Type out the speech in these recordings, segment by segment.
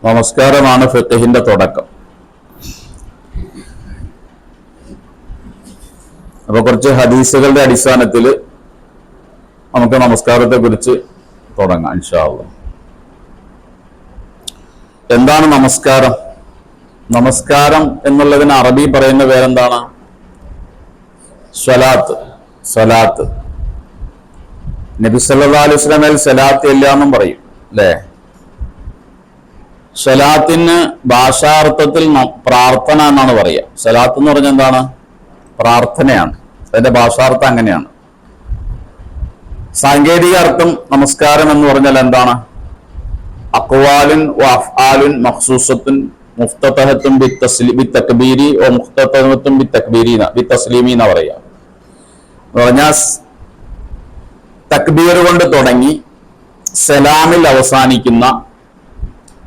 നമസ്കാരമാണ് ഫിഖ്ഹിന്റെ തുടക്കം. അപ്പൊ കുറച്ച് ഹദീസുകളുടെ അടിസ്ഥാനത്തിൽ നമുക്ക് നമസ്കാരത്തെ കുറിച്ച് തുടങ്ങാം ഇൻഷാ അല്ലാഹ്. എന്താണ് നമസ്കാരം? നമസ്കാരം എന്നുള്ളതിന് അറബി പറയുന്ന പേരെന്താണ്? സ്വലാത്ത്. സ്വലാത്ത്. നബി സല്ലല്ലാഹു അലൈഹി വസല്ലം സ്വലാത്ത് ഇല്ല എന്നും പറയും അല്ലേ? സ്വലാത്തിന് ഭാഷാർത്ഥത്തിൽ പ്രാർത്ഥന എന്നാണ് പറയുക. സ്വലാത്ത് എന്ന് പറഞ്ഞാൽ എന്താണ്? പ്രാർത്ഥനയാണ്. അതിന്റെ ഭാഷാർത്ഥം അങ്ങനെയാണ്. സാങ്കേതിക അർത്ഥം നമസ്കാരം എന്ന് പറഞ്ഞാൽ എന്താണ്? അഖ്വാലുൻ വഅഫ്ആലുൻ മഖ്സൂസത്തുൻ മുഫ്തതഹത്തുൻ ബിത്തക്ബീരി വ മുഖ്തതഹത്തുൻ ബിത്തസ്ലീമി എന്ന് പറയുക. എന്ന് പറഞ്ഞാൽ തക്ബീർ കൊണ്ട് തുടങ്ങി സലാമിൽ അവസാനിക്കുന്ന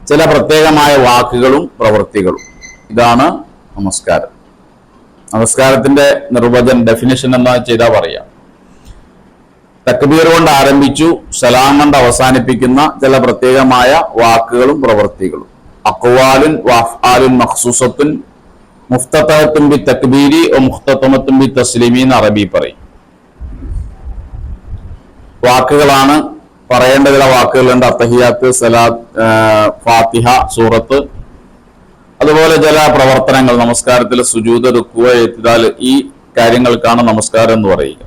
ചില പ്രത്യേകമായ വാക്കുകളും പ്രവൃത്തികളും. ഇതാണ് നമസ്കാരം. നമസ്കാരത്തിന്റെ ഡെഫിനിഷൻ എന്താ ചെയ്താൽ പറയാം. തക്ബീർ കൊണ്ട് ആരംഭിച്ചു സലാം കൊണ്ട് അവസാനിപ്പിക്കുന്ന ചില പ്രത്യേകമായ വാക്കുകളും പ്രവൃത്തികളും. അഖ്വാലുൻ വഅഫ്ആലുൻ മഖ്സൂസത്തുൻ മുഫ്തതഹത്തുൻ ബിത്തക്ബീരി വ മുഖ്തതമത്തുൻ ബിത്തസ്ലീമി എന്ന് അറബി പറയും. വാക്കുകളാണ്, പറയേണ്ട ചില വാക്കുകളുണ്ട്. അത്തഹിയാത്ത്, സലാത്ത്, ഫാത്തിഹ, സൂറത്ത്. അതുപോലെ ചില പ്രവർത്തനങ്ങൾ നമസ്കാരത്തിലെ സുജൂദ്, റുക്വ, ഇഅ്തിദാൽ, ഈ കാര്യങ്ങൾക്കാണ് നമസ്കാരം എന്ന് പറയുക.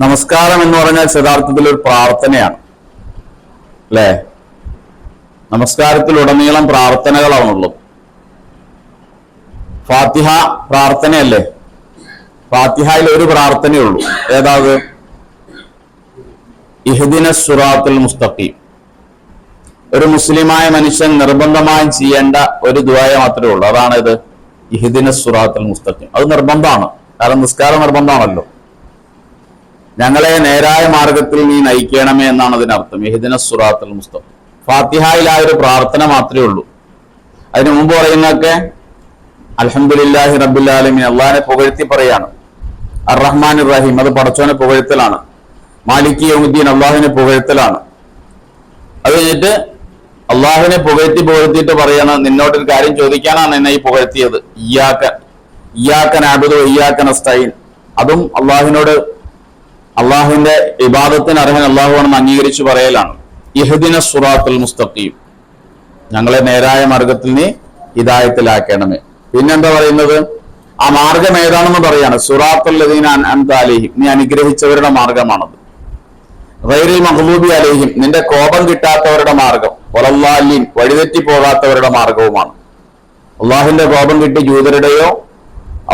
നമസ്കാരം എന്ന് പറഞ്ഞാൽ യഥാർത്ഥത്തിൽ ഒരു പ്രാർത്ഥനയാണ് അല്ലേ? നമസ്കാരത്തിലുടനീളം പ്രാർത്ഥനകളാണുള്ളത്. ഫാത്തിഹ പ്രാർത്ഥനയല്ലേ? ഫാത്തിഹയിൽ ഒരു പ്രാർത്ഥനയേ ഉള്ളൂ. ഏതാത്? ഇഹ്ദിനസ് സിറാത്തുൽ മുസ്തഖീം. ഒരു മുസ്ലിമായ മനുഷ്യൻ നിർബന്ധമായും ചെയ്യേണ്ട ഒരു ദുആ മാത്രമേ ഉള്ളൂ. അതാണ് ഇത്, ഇഹ്ദിനസ് സിറാത്തുൽ മുസ്തഖീം. അത് നിർബന്ധമാണ്. കാരണം നിസ്കാരം നിർബന്ധമാണല്ലോ. ഞങ്ങളെ നേരായ മാർഗത്തിൽ നീ നയിക്കണമേ എന്നാണ് അതിനർത്ഥം. ഇഹ്ദിനസ് സിറാത്തുൽ മുസ്തഖീം. ഫാത്തിഹയിൽ ആ ഒരു പ്രാർത്ഥന മാത്രമേ ഉള്ളൂ. അതിനു മുമ്പ് പറയുന്നതൊക്കെ അൽഹംദുലില്ലാഹി റബ്ബിൽ ആലമീൻ, അള്ളാഹിനെ പുകഴ്ത്തി പറയാണ്. അർ റഹ്മാൻ റഹീം, അത് പടച്ചോനെ പുകഴ്ത്തലാണ്. മാലിക് യൗമുദ്ദീൻ, അള്ളാഹിനെ പുകഴ്ത്തലാണ്. അത് കഴിഞ്ഞിട്ട് അള്ളാഹിനെ പുകഴ്ത്തിയിട്ട് പറയാണ്, നിന്നോടൊരു കാര്യം ചോദിക്കാനാണ് എന്നെ ഈ പുകഴ്ത്തിയത്. ഇയ്യാക നഅ്ബുദു വ ഇയ്യാക നസ്തഈൻ. അതും അള്ളാഹിനോട്, അള്ളാഹുവിന്റെ ഇബാദത്തിന് അർഹൻ അള്ളാഹുവാണെന്ന് അംഗീകരിച്ചു പറയലാണ്. ഇഹ്ദിനസ് സിറാത്തുൽ മുസ്തഖീം, ഞങ്ങളെ നേരായ മാർഗത്തിൽ നീ ഹിദായത്തിലാക്കണമേ. പിന്നെന്താ പറയുന്നത്? ആ മാർഗം ഏതാണെന്ന് പറയാണ്. സിറാത്തുൽ ലദീന അൻഅംത അലൈഹിം, നീ അനുഗ്രഹിച്ചവരുടെ മാർഗമാണത്. ഗൈറിൽ മഗ്ലൂബി അലൈഹിം, നിന്റെ കോപം കിട്ടാത്തവരുടെ മാർഗം. വലല്ലാലിൻ, വഴിതെറ്റി പോകാത്തവരുടെ മാർഗവുമാണ്. അള്ളാഹുവിന്റെ കോപം കിട്ടി ജൂതരുടെയോ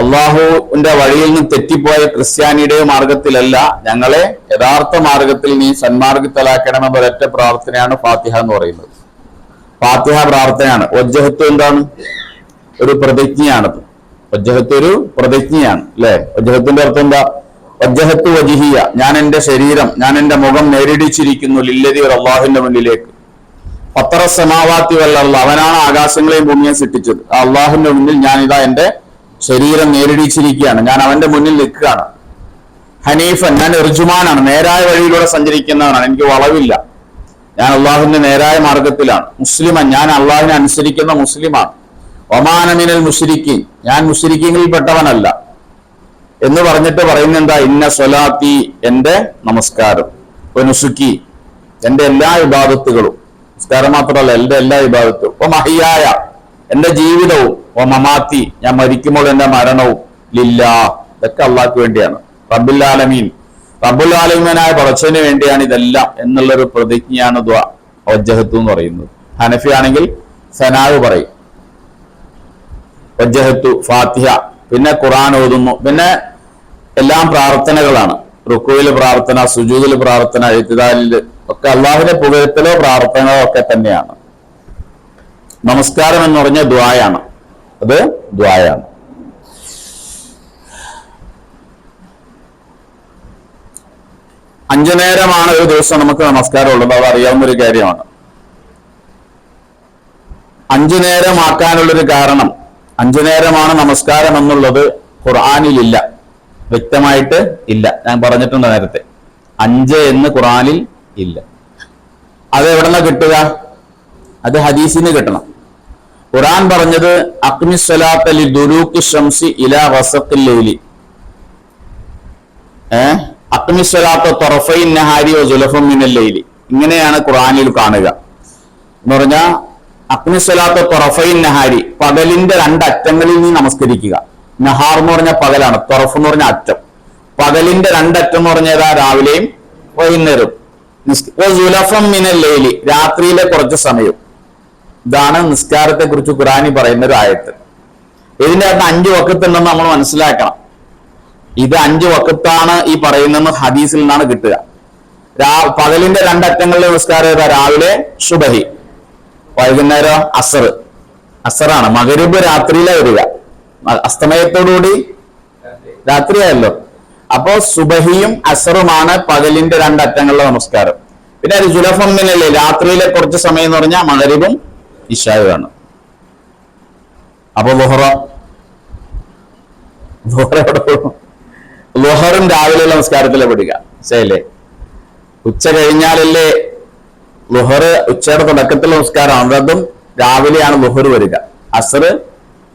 അള്ളാഹുവിന്റെ വഴിയിൽ നിന്ന് തെറ്റിപ്പോയ ക്രിസ്ത്യാനിയുടെയോ മാർഗത്തിലല്ല, ഞങ്ങളെ യഥാർത്ഥ മാർഗത്തിൽ നീ സന്മാർഗത്തിലാക്കണമെന്ന ഒരൊറ്റ പ്രാർത്ഥനയാണ് ഫാത്തിഹ എന്ന് പറയുന്നത്. ഫാത്തിഹ പ്രാർത്ഥനയാണ്. വജ്ജഹത്ത് എന്താണ്? ഒരു പ്രതിജ്ഞയാണത്. വജ്ജഹത്ത് ഒരു പ്രതിജ്ഞയാണ് അല്ലെ? വജ്ജഹത്തിന്റെ അർത്ഥം എന്താ? വജ്ജഹത്ത് വജിഹിയ, ഞാൻ എന്റെ ശരീരം, ഞാൻ എന്റെ മുഖം നേരിടിച്ചിരിക്കുന്നു ലില്ലദി, ഒരു അള്ളാഹുവിന്റെ മുന്നിലേക്ക്. ഫത്തറ സമാവാത്തി വൽ അർള്, അവനാണ് ആകാശങ്ങളെയും ഭൂമിയെയും സൃഷ്ടിച്ചത്. ആ അള്ളാഹുവിന്റെ മുന്നിൽ ഞാൻ ഇതാ എന്റെ ശരീരം നേരിടിച്ചിരിക്കുകയാണ്, ഞാൻ അവന്റെ മുന്നിൽ നിൽക്കുകയാണ്. ഹനീഫൻ, ഞാൻ ഋജുമാനാണ്, നേരായ വഴിയിലൂടെ സഞ്ചരിക്കുന്നവനാണ്, എനിക്ക് വളവില്ല, ഞാൻ അള്ളാഹുവിന്റെ നേരായ മാർഗത്തിലാണ്. മുസ്ലിമൻ, ഞാൻ അള്ളാഹുവിനെ അനുസരിക്കുന്ന മുസ്ലിമാണ്. ഒമാന മിനൽ മുശ്രിക്കീൻ, ഞാൻ മുശ്രിക്കീങ്ങളിൽ പെട്ടവനല്ല എന്ന് പറഞ്ഞിട്ട് പറയുന്ന എന്താ? ഇന്ന സ്വലാത്തി, എന്റെ നമസ്കാരം, നുസുക്കി, എന്റെ എല്ലാ ഇബാദത്തുകളും, നമസ്കാരം മാത്രമല്ല എന്റെ എല്ലാ ഇബാദത്തും, മഹിയായ, എന്റെ ജീവിതവും, മമാത്തി, ഞാൻ മരിക്കുമ്പോൾ എന്റെ മരണവും, ലില്ലാ, ഇതൊക്കെ അള്ളാഹ്ക്ക് വേണ്ടിയാണ്. റബ്ബുൽ ആലമീൻ, റബ്ബുൽ ആലമീനായ പടച്ചവന് വേണ്ടിയാണ് ഇതെല്ലാം എന്നുള്ളൊരു പ്രതിജ്ഞയാണ് ദുആ വജ്ജഹത്ത് എന്ന് പറയുന്നത്. ഹനഫി ആണെങ്കിൽ സനാവ് പറയും. വജ്ജഹത്തു, ഫാത്തിഹ, പിന്നെ ഖുർആൻ ഓതുന്നു, പിന്നെ എല്ലാം പ്രാർത്ഥനകളാണ്. റുക്കുവില് പ്രാർത്ഥന, സുജൂദില് പ്രാർത്ഥന, ഇഅ്തിദാലില് ഒക്കെ അള്ളാഹുവിന്റെ പുകഴ്ത്തലോ പ്രാർത്ഥനകളോ ഒക്കെ തന്നെയാണ്. നമസ്കാരം എന്ന് പറഞ്ഞ ദുആയാണ്. അത് ദുആയാണ്. അഞ്ചു നേരമാണ് ഒരു ദിവസം നമുക്ക് നമസ്കാരം ഉള്ളത്. അത് അറിയാവുന്ന ഒരു കാര്യമാണ്. അഞ്ചു നേരമാക്കാനുള്ളൊരു കാരണം, അഞ്ചു നേരമാണ് നമസ്കാരം എന്നുള്ളത് ഖുർആനിലില്ല, വ്യക്തമായിട്ട് ഇല്ല. ഞാൻ പറഞ്ഞിട്ടുണ്ട് നേരത്തെ. 5 എന്ന് ഖുറാനിൽ ഇല്ല. അത് എവിടെന്നാ കിട്ടുക? അത് ഹദീസിന് കിട്ടണം. ഖുറാൻ പറഞ്ഞത് അഖ്മിസ്സലാത്ത ലിദുലൂഖി ശംസി ഇലാ ഗസഖിൽ ലൈലി, അഖ്മിസ്സലാത്ത തറഫൈൻ നഹാരി വ സുലഫൻ മിനൽ ലൈലി, ഇങ്ങനെയാണ് ഖുറാനിൽ കാണുക. എന്ന് പറഞ്ഞാൽ അഖ്മിസ്സലാത്ത തറഫൈൻ നഹാരി, പകലിന്റെ 2 അറ്റങ്ങളിൽ നിന്ന് നമസ്കരിക്കുക. നഹാർ എന്ന് പറഞ്ഞാൽ പകലാണ്, തൊറഫ് എന്ന് പറഞ്ഞാൽ അറ്റം. പകലിന്റെ 2 അറ്റം എന്ന് പറഞ്ഞാൽ രാവിലെയും വൈകുന്നേരവും. സുലഫൻ മിനൽ ലൈലി, രാത്രിയിലെ കുറച്ച് സമയം. ഇതാണ് നിസ്കാരത്തെ കുറിച്ച് ഖുറാനി പറയുന്ന ഒരു ആയത്ത്. ഇതിന്റെ അകത്ത് 5 വഖത്ത് ഉണ്ടെന്ന് നമ്മൾ മനസ്സിലാക്കണം. ഇത് 5 വഖത്താണ് ഈ പറയുന്ന ഹദീസിൽ നിന്നാണ് കിട്ടുക. പകലിന്റെ 2 അറ്റങ്ങളിലെ നിസ്കാരം ഏതാ? രാവിലെ സുബഹി, വൈകുന്നേരം അസർ. അസറാണ്. മഗ്‌രിബ് രാത്രിയിലെ വരിക, അസ്തമയത്തോടുകൂടി രാത്രിയായല്ലോ. അപ്പോ സുബഹിയും അസറുമാണ് പകലിന്റെ 2 അറ്റങ്ങളിലെ നമസ്കാരം. പിന്നെ അത് സുലഫൻ മിനൽ ലൈലി, രാത്രിയിലെ കുറച്ച് സമയം എന്ന് പറഞ്ഞാൽ മഗ്‌രിബും ഇശായുമാണ്. അപ്പൊ ളുഹറും രാവിലെയുള്ള നമസ്കാരത്തിലെ പെടുക. ശരിയല്ലേ? ഉച്ച കഴിഞ്ഞാലല്ലേ ളുഹർ, ഉച്ചയുടെ തുടക്കത്തിലുള്ള നമസ്കാരമാണ്. അതും രാവിലെയാണ് ളുഹർ വരിക. അസർ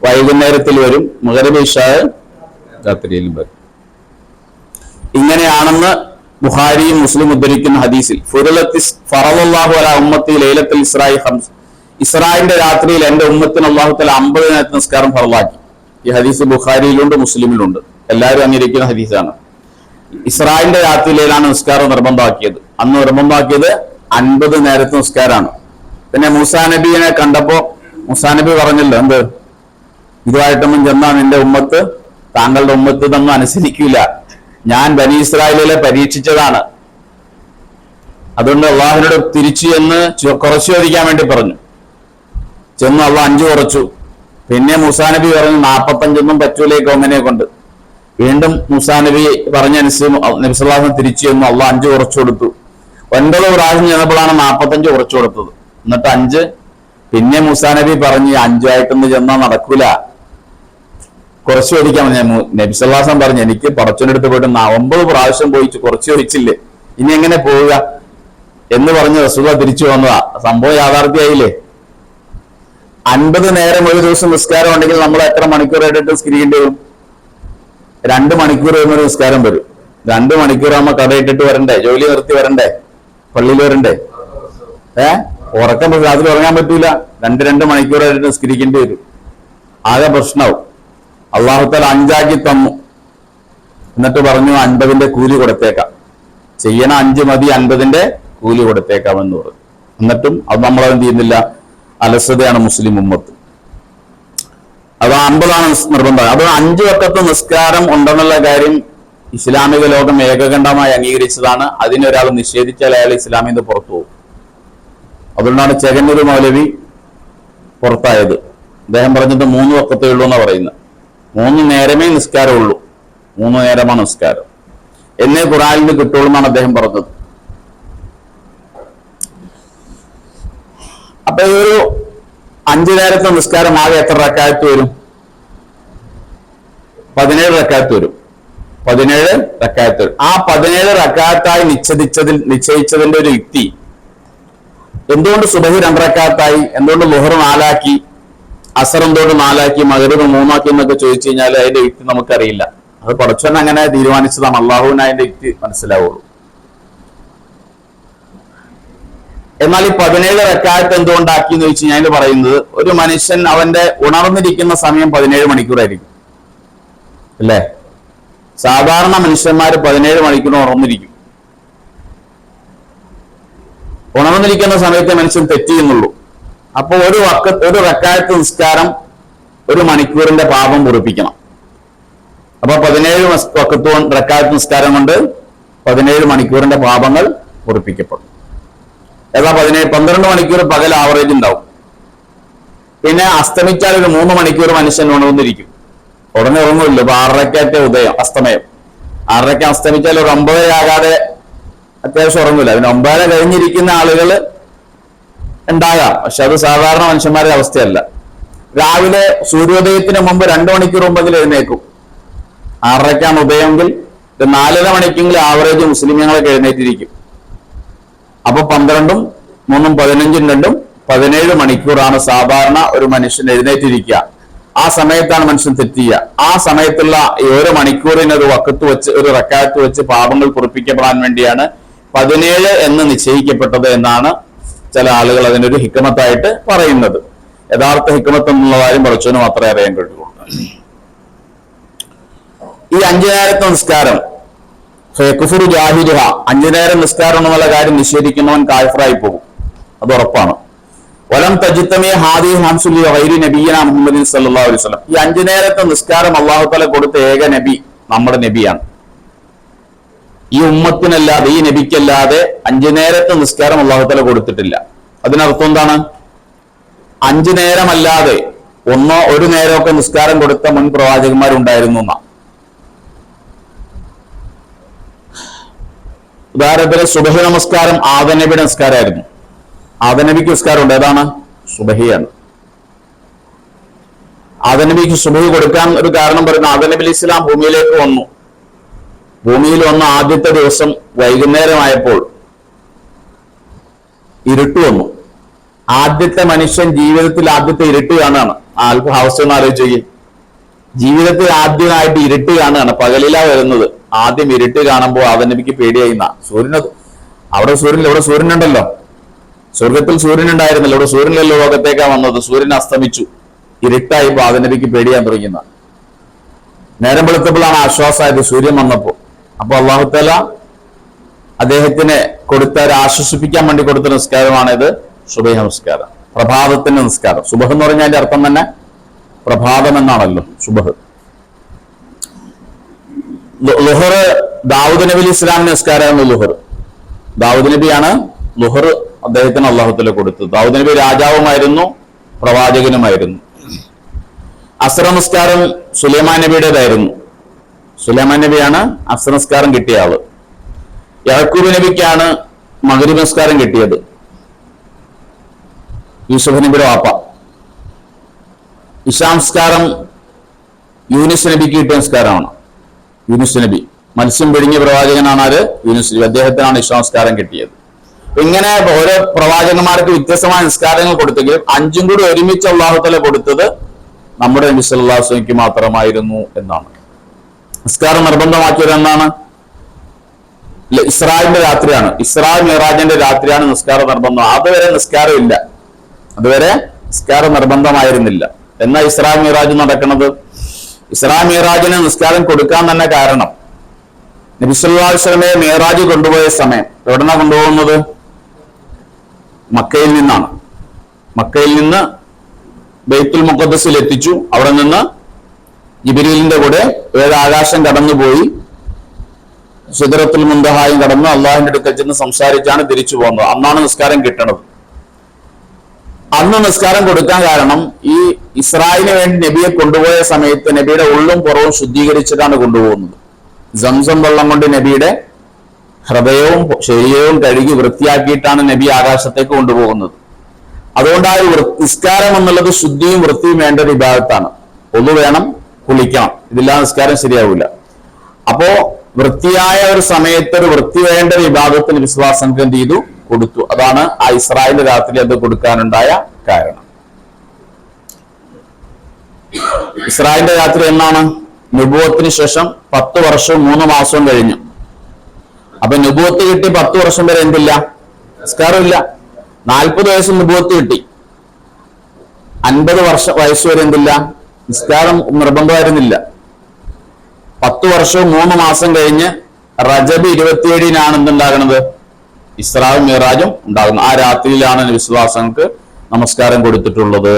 വൈകുന്നേരത്തിൽ വരും, മഗ്‌രിബ് ഇശാ രാത്രിയിലും വരും. ഇങ്ങനെയാണെന്ന് ബുഖാരിയും മുസ്ലിം ഉദ്ധരിക്കുന്ന ഹദീസിൽ ഫറളല്ലാഹു അലാ ഉമ്മത്തി ലൈലത്തുൽ ഇസ്രാഇ ഖംസ്, ഇസ്രായിന്റെ രാത്രിയിൽ എന്റെ ഉമ്മത്തിന് അല്ലാഹു തആല 50 നേരത്തെ നിസ്കാരം ഫറളാക്കി. ഈ ഹദീസ് ബുഖാരിയിലുണ്ട്, മുസ്ലിമിലുണ്ട്, എല്ലാവരും അംഗീകരിക്കുന്ന ഹദീസാണ്. ഇസ്രായിന്റെ രാത്രിയിലാണ് നിസ്കാരം നിർബന്ധമാക്കിയത്. അന്ന് നിർബന്ധമാക്കിയത് 50 നേരത്തെ നിസ്കാരമാണ്. പിന്നെ മൂസാ നബിയെ കണ്ടപ്പോ മൂസാ നബി പറഞ്ഞല്ലോ, എന്ത്, ഇതുമായിട്ടൊന്നും ചെന്നാൽ നിന്റെ ഉമ്മത്ത് താങ്കളുടെ ഉമ്മത്ത് ഇതൊന്നും അനുസരിക്കില്ല, ഞാൻ ബനി ഇസ്രായേലിലെ പരീക്ഷിച്ചതാണ്, അതുകൊണ്ട് അള്ളാഹുവിനോട് തിരിച്ചു എന്ന് കുറച്ചു ചോദിക്കാൻ വേണ്ടി പറഞ്ഞു. ചെന്ന് അള്ളാഹ് 5 കുറച്ചു. പിന്നെ മൂസാ നബി പറഞ്ഞു 45 പറ്റൂലേ കോമനെ കൊണ്ട്. വീണ്ടും മൂസാ നബി പറഞ്ഞനുസരിച്ച് നബി സല്ലല്ലാഹു അലൈഹി വസല്ലം തിരിച്ചു ചെന്നു. അള്ളാഹ് 5 കുറച്ചു കൊടുത്തു. 9 പ്രാവശ്യം ചെന്നപ്പോഴാണ് 45 കുറച്ചു കൊടുത്തത്. എന്നിട്ട് 5. പിന്നെ മൂസാ നബി പറഞ്ഞു 5 ആയിട്ടൊന്ന് ചെന്നാൽ നടക്കൂല, കുറച്ച് ചോദിക്കാൻ പറഞ്ഞു. നബി സല്ലല്ലാഹു അലൈഹി വസല്ലം പറഞ്ഞു, എനിക്ക് പടച്ചവനടുത്ത് പോയിട്ട് 9 പ്രാവശ്യം പോയിട്ട് കുറച്ച് ചോദിച്ചില്ലേ, ഇനി എങ്ങനെ പോവുക എന്ന് പറഞ്ഞ് റസൂലുള്ളാഹി തിരിച്ചു വന്നതാ. സംഭവം യാഥാർത്ഥ്യമായില്ലേ? 50 നേരം ഒരു ദിവസം നിസ്കാരം ഉണ്ടെങ്കിൽ നമ്മൾ എത്ര മണിക്കൂറായിട്ട് നിസ്കരിക്കേണ്ടി വരും? 2 മണിക്കൂർ എന്നൊരു നിസ്കാരം വരും. 2 മണിക്കൂറാകുമ്പോ കടയിട്ടിട്ട് വരണ്ടേ, ജോലി നിർത്തി വരണ്ടേ, പള്ളിയിൽ വരണ്ടേ? ഉറക്കം രാത്രി ഉറങ്ങാൻ പറ്റൂല. 2 മണിക്കൂറായിട്ട് നിസ്കരിക്കേണ്ടി വരും. ആകെ പ്രശ്നമാവും. അല്ലാഹു തആല 5 ആക്കി തന്നു. എന്നിട്ട് പറഞ്ഞു 50ന്റെ കൂലി കൊടുത്തേക്കാം, ചെയ്യണ 5 മതി, 50ന്റെ കൂലി കൊടുത്തേക്കാമെന്ന് പറഞ്ഞു. എന്നിട്ടും അത് നമ്മളതെന്ത് ചെയ്യുന്നില്ല, അലസതയാണ് മുസ്ലിം ഉമ്മത്ത്. അത് 50 നിർബന്ധം. അത് 5 വഖത്ത് നിസ്കാരം ഉണ്ടെന്നുള്ള കാര്യം ഇസ്ലാമിക ലോകം ഏകകണ്ഠമായി അംഗീകരിച്ചതാണ്. അതിനൊരാൾ നിഷേധിച്ചാൽ അയാൾ ഇസ്ലാമിൽ നിന്ന് പുറത്തു പോകും. അതുകൊണ്ടാണ് ചെകന്നൂർ മൗലവി പുറത്തായത്. അദ്ദേഹം പറഞ്ഞത് 3 വഖത്തേ ഉള്ളൂ എന്നാ പറയുന്നത്. 3 നേരമേ നിസ്കാരമുള്ളൂ, 3 നേരമാണ് നിസ്കാരം എന്നേ ഖുർആനിൽ നിന്ന് കിട്ടുള്ളൂ എന്നാണ് അദ്ദേഹം പറഞ്ഞത്. അപ്പൊ ഈ ഒരു 5 നേരത്തെ നിസ്കാരം ആകെ എത്ര റക്അത്ത് വരും? 17 റക്അത്ത് വരും. 17 റക്അത്ത് വരും. ആ 17 റക്അത്തായി നിശ്ചയിച്ചതിന്റെ ഒരു യുക്തി, എന്തുകൊണ്ട് സുബഹി 2 റക്അത്തായി, എന്തുകൊണ്ട് ളുഹർ 4 ആക്കി, അസർ എന്തുകൊണ്ട് 4 ആക്കി, മഗ്‌രിബ് 3 ആക്കി എന്നൊക്കെ ചോദിച്ചു കഴിഞ്ഞാൽ അതിന്റെ യുക്തി നമുക്കറിയില്ല. അത് പടച്ചവൻ അങ്ങനെ തീരുമാനിച്ചതാണ്. അള്ളാഹുവിന് അതിന്റെ യുക്തി മനസ്സിലാവുള്ളൂ. എന്നാൽ ഈ 17 റക്അത്ത് എന്തുകൊണ്ടാക്കി എന്ന് ചോദിച്ചു കഴിഞ്ഞാൽ പറയുന്നത്, ഒരു മനുഷ്യൻ അവന്റെ ഉണർന്നിരിക്കുന്ന സമയം 17 മണിക്കൂറായിരിക്കും അല്ലേ? സാധാരണ മനുഷ്യന്മാര് 17 മണിക്കൂർ ഉണർന്നിരിക്കും. ഉണർന്നിരിക്കുന്ന സമയത്തെ മനുഷ്യൻ തെറ്റ് ചെയ്യുന്നുള്ളൂ. അപ്പൊ ഒരു റക്അത്ത് നിസ്കാരം 1 മണിക്കൂറിന്റെ പാപം പൊറുപ്പിക്കണം. അപ്പൊ 17 റക്അത്ത് നിസ്കാരം കൊണ്ട് 17 മണിക്കൂറിന്റെ പാപങ്ങൾ പൊറുപ്പിക്കപ്പെടും. ഏതാ 12 മണിക്കൂർ പകൽ ആവറേജ് ഉണ്ടാവും. പിന്നെ അസ്തമിച്ചാൽ ഒരു 3 മണിക്കൂർ മനുഷ്യൻ ഉണർന്നിരിക്കും. ഉടനെ ഉറങ്ങുമല്ലോ. അപ്പൊ 6:30 ഉദയം, അസ്തമയം. 6:30 അസ്തമിച്ചാൽ ഒരു 9 ആകാതെ അത്യാവശ്യം ഉറങ്ങില്ല. പിന്നെ 9 കഴിഞ്ഞിരിക്കുന്ന ആളുകൾ ഉണ്ടാകാം, പക്ഷെ അത് സാധാരണ മനുഷ്യന്മാരുടെ അവസ്ഥയല്ല. രാവിലെ സൂര്യോദയത്തിന് മുമ്പ് 2 മണിക്കൂർ മുമ്പെങ്കിലും എഴുന്നേക്കും. 6:30 ഉദയമെങ്കിൽ 4:30 മണിക്കെങ്കിലും ആവറേജ് മുസ്ലിമീങ്ങളൊക്കെ എഴുന്നേറ്റിരിക്കും. അപ്പൊ 12ഉം 3ഉം 15ഉം 2ഉം 17 മണിക്കൂറാണ് സാധാരണ ഒരു മനുഷ്യൻ എഴുന്നേറ്റിരിക്കുക. ആ സമയത്താണ് മനുഷ്യൻ തെറ്റിയ. ആ സമയത്തുള്ള ഈ ഓരോ മണിക്കൂറിന് ഒരു വക്കത്ത് വെച്ച് ഒരു റക്കാത്ത് വെച്ച് പാപങ്ങൾ പൊറുപ്പിക്കപ്പെടാൻ വേണ്ടിയാണ് 17 എന്ന് നിശ്ചയിക്കപ്പെട്ടത് എന്നാണ് ചില ആളുകൾ അതിനൊരു ഹിക്മത്തായിട്ട് പറയുന്നത്. യഥാർത്ഥ ഹിക്മത്ത് എന്നുള്ള കാര്യം കുറച്ചതിന് മാത്രമേ അറിയാൻ കഴിയുള്ളൂ. ഈ 5 നേരത്തെ നിസ്കാരം കുഫ്റു ജാഹിലുഹ, 5 നേരം നിസ്കാരം എന്നുള്ള കാര്യം നിഷേധിക്കുന്നവൻ കാഫിറായി പോകും, അത് ഉറപ്പാണ്. വലം തജിത്തമേ ഹാദി ഹംസുലി ഗൈരി നബിയന മുഹമ്മദ് സല്ലല്ലാഹു അലൈഹി വസല്ലം. ഈ 5 നേരത്തെ നിസ്കാരം അല്ലാഹു തആല കൊടുത്ത ഏക നബി നമ്മുടെ നബിയാണ്. ഈ ഉമ്മത്തിനല്ലാതെ, ഈ നബിക്കല്ലാതെ 5 നേരത്തെ നിസ്കാരം അല്ലാഹു തആല കൊടുത്തിട്ടില്ല. അതിനർത്ഥം എന്താണ്? 5 നേരമല്ലാതെ ഒരു നേരമൊക്കെ നിസ്കാരം കൊടുത്ത മുൻ പ്രവാചകന്മാരുണ്ടായിരുന്നു എന്നാ. ഉദാഹരണത്തിന് സുബഹി നമസ്കാരം ആദനബിയുടെ നമസ്കാരമായിരുന്നു. ആദനബിക്ക് നിസ്കാരം ഉണ്ട്, ഏതാണ്? സുബഹിയാണ്. ആദനബിക്ക് സുബഹി കൊടുക്കാൻ ഒരു കാരണം പറയുന്നത്, ആദനബി അലൈഹി ഇസ്ലാം ഭൂമിയിലേക്ക് വന്നു. ഭൂമിയിൽ വന്ന ആദ്യത്തെ ദിവസം വൈകുന്നേരമായപ്പോൾ ഇരുട്ട് വന്നു. ആദ്യത്തെ മനുഷ്യൻ ജീവിതത്തിൽ ആദ്യത്തെ ഇരുട്ട് കാണുകയാണ്. ആൾക്ക് അവസ്ഥ ഒന്ന് ആലോചിച്ച്, ജീവിതത്തിൽ ആദ്യമായിട്ട് ഇരുട്ട് കാണുകയാണ്. പകലിലാ വരുന്നത്. ആദ്യം ഇരുട്ട് കാണുമ്പോൾ ആദനബിക്ക് പേടിയായിന്ന. അവിടെ സൂര്യൻ ഉണ്ടല്ലോ, സ്വർഗത്തിൽ സൂര്യൻ ഉണ്ടായിരുന്നല്ലോ, ഇവിടെ സൂര്യനല്ലോ ലോകത്തേക്കാ വന്നത്. സൂര്യൻ അസ്തമിച്ചു, ഇരുട്ടായിപ്പോ ആദനബിക്ക് പേടിയാൻ തുടങ്ങുന്ന. നേരം വെളുത്തപ്പോഴാണ് ആശ്വാസമായത് സൂര്യൻ വന്നപ്പോ. അപ്പൊ അല്ലാഹു തആല അദ്ദേഹത്തിനെ ആശ്വസിപ്പിക്കാൻ വേണ്ടി കൊടുത്ത നിസ്കാരമാണിത്, സുബഹി നമസ്കാരം, പ്രഭാതത്തിന്റെ നിസ്കാരം. സുബഹ് എന്ന് പറഞ്ഞാൽ അർത്ഥം തന്നെ പ്രഭാതം എന്നാണല്ലോ സുബഹ്. ലുഹർ ദാവൂദ് നബി അലൈഹി ഇസ്ലാമിന്റെ നിസ്കാരമാണ് ലുഹർ. ദാവൂദ് നബിയാണ് ലുഹർ അദ്ദേഹത്തിന് അല്ലാഹു തആല കൊടുത്തത്. ദാവൂദ് നബി രാജാവുമായിരുന്നു, പ്രവാചകനുമായിരുന്നു. അസ്ര നിസ്കാരം സുലൈമാൻ നബിയുടേതായിരുന്നു. സുലൈമാൻ നബിയാണ് അസ്ര നിസ്കാരം കിട്ടിയ ആള്. യാക്കൂബ് നബിക്കാണ് മഗ്രിബ് നിസ്കാരം കിട്ടിയത്, യൂസുഫ് നബിയുടെ വാപ്പ. ഇശാ നിസ്കാരം യൂനുസ് നബിക്ക് കിട്ടിയ നിസ്കാരമാണ്. യൂനുസ് നബി മത്സ്യം പിഴിഞ്ഞ പ്രവാചകനാണ് ആര്? യൂനുസ് നബി. അദ്ദേഹത്തിനാണ് ഇശാ നിസ്കാരം കിട്ടിയത്. ഇങ്ങനെ ഓരോ പ്രവാചകന്മാർക്ക് വ്യത്യസ്തമായ നിസ്കാരങ്ങൾ കൊടുത്തെങ്കിലും 5ഉം കൂടി ഒരുമിച്ച് അല്ലാഹു തആല കൊടുത്തത് നമ്മുടെ നബി സല്ലല്ലാഹു അലൈഹി വസല്ലമയ്ക്ക് മാത്രമായിരുന്നു എന്നാണ്. നിസ്കാരം നിർബന്ധമാക്കിയത് എന്നാണ്? ഇസ്രായിന്റെ രാത്രിയാണ്, ഇസ്രാ മിറാജിന്റെ രാത്രിയാണ് നിസ്കാരം നിർബന്ധം. അതുവരെ നിസ്കാരമില്ല, അതുവരെ നിസ്കാരം നിർബന്ധമായിരുന്നില്ല. എന്നാൽ ഇസ്രാ മിറാജ് നടക്കുന്നത്, ഇസ്രാ മിറാജിന് നിസ്കാരം കൊടുക്കാൻ തന്നെ കാരണം, നബി സല്ലല്ലാഹു അലൈഹി വസല്ലമയെ മിറാജ് കൊണ്ടുപോയ സമയം എവിടെന്നാ കൊണ്ടുപോകുന്നത്? മക്കയിൽ നിന്നാണ്. മക്കയിൽ നിന്ന് ബൈത്തുൽ മുഖദ്ദസിൽ എത്തിച്ചു. അവിടെ നിന്ന് ജിബ്രീലിന്റെ കൂടെ 7 ആകാശം കടന്നുപോയി സിദ്റത്തുൽ മുന്തഹായും കടന്ന് അള്ളാഹുവിന്റെ അടുക്കൽ ചെന്ന് സംസാരിച്ചാണ് തിരിച്ചു പോകുന്നത്. അന്നാണ് നിസ്കാരം കിട്ടണത്. അന്ന് നിസ്കാരം കൊടുക്കാൻ കാരണം, ഈ ഇസ്രായേലിന് വേണ്ടി നബിയെ കൊണ്ടുപോയ സമയത്ത് നബിയുടെ ഉള്ളും പുറവും ശുദ്ധീകരിച്ചിട്ടാണ് കൊണ്ടുപോകുന്നത്. സംസം വെള്ളം കൊണ്ട് നബിയുടെ ഹൃദയവും ശരീരവും കഴുകി വൃത്തിയാക്കിയിട്ടാണ് നബി ആകാശത്തേക്ക് കൊണ്ടുപോകുന്നത്. അതുകൊണ്ട് ആ നിസ്കാരം എന്നുള്ളത് ശുദ്ധിയും വൃത്തിയും വേണ്ട ഒരു വിഭാഗത്താണ്. ഒന്നു വേണം, കുളിക്കണം, ഇതില്ലാതെ നിസ്കാരം ശരിയാവില്ല. അപ്പോ വൃത്തിയായ ഒരു സമയത്ത് ഒരു വൃത്തി വേണ്ട വിഭാഗത്തിന് വിശ്വാസം എന്ത് ചെയ്തു? കൊടുത്തു. അതാണ് ആ ഇസ്രായേലിന്റെ രാത്രി അത് കൊടുക്കാനുണ്ടായ കാരണം. ഇസ്രായേലിന്റെ രാത്രി എന്നാണ്? നുബുവത്തിന് ശേഷം 10 വർഷവും 3 മാസവും കഴിഞ്ഞു. അപ്പൊ നുബുവത്ത് കിട്ടി 10 വർഷം വരെ എന്തില്ല? നിസ്കാരമില്ല. 40 വയസ്സ് നുബുവത്ത് കിട്ടി, 50 വയസ്സ് വരെ എന്തില്ല? നിസ്കാരം നിർബന്ധമായിരുന്നില്ല. 10 വർഷവും 3 മാസം കഴിഞ്ഞ് റജബ് 27-നാണ് എന്തുണ്ടാകുന്നത്? ഇസ്രാവും മിറാജും ഉണ്ടാകുന്നു. ആ രാത്രിയിലാണ് വിശ്വാസങ്ങൾക്ക് നമസ്കാരം കൊടുത്തിട്ടുള്ളത്.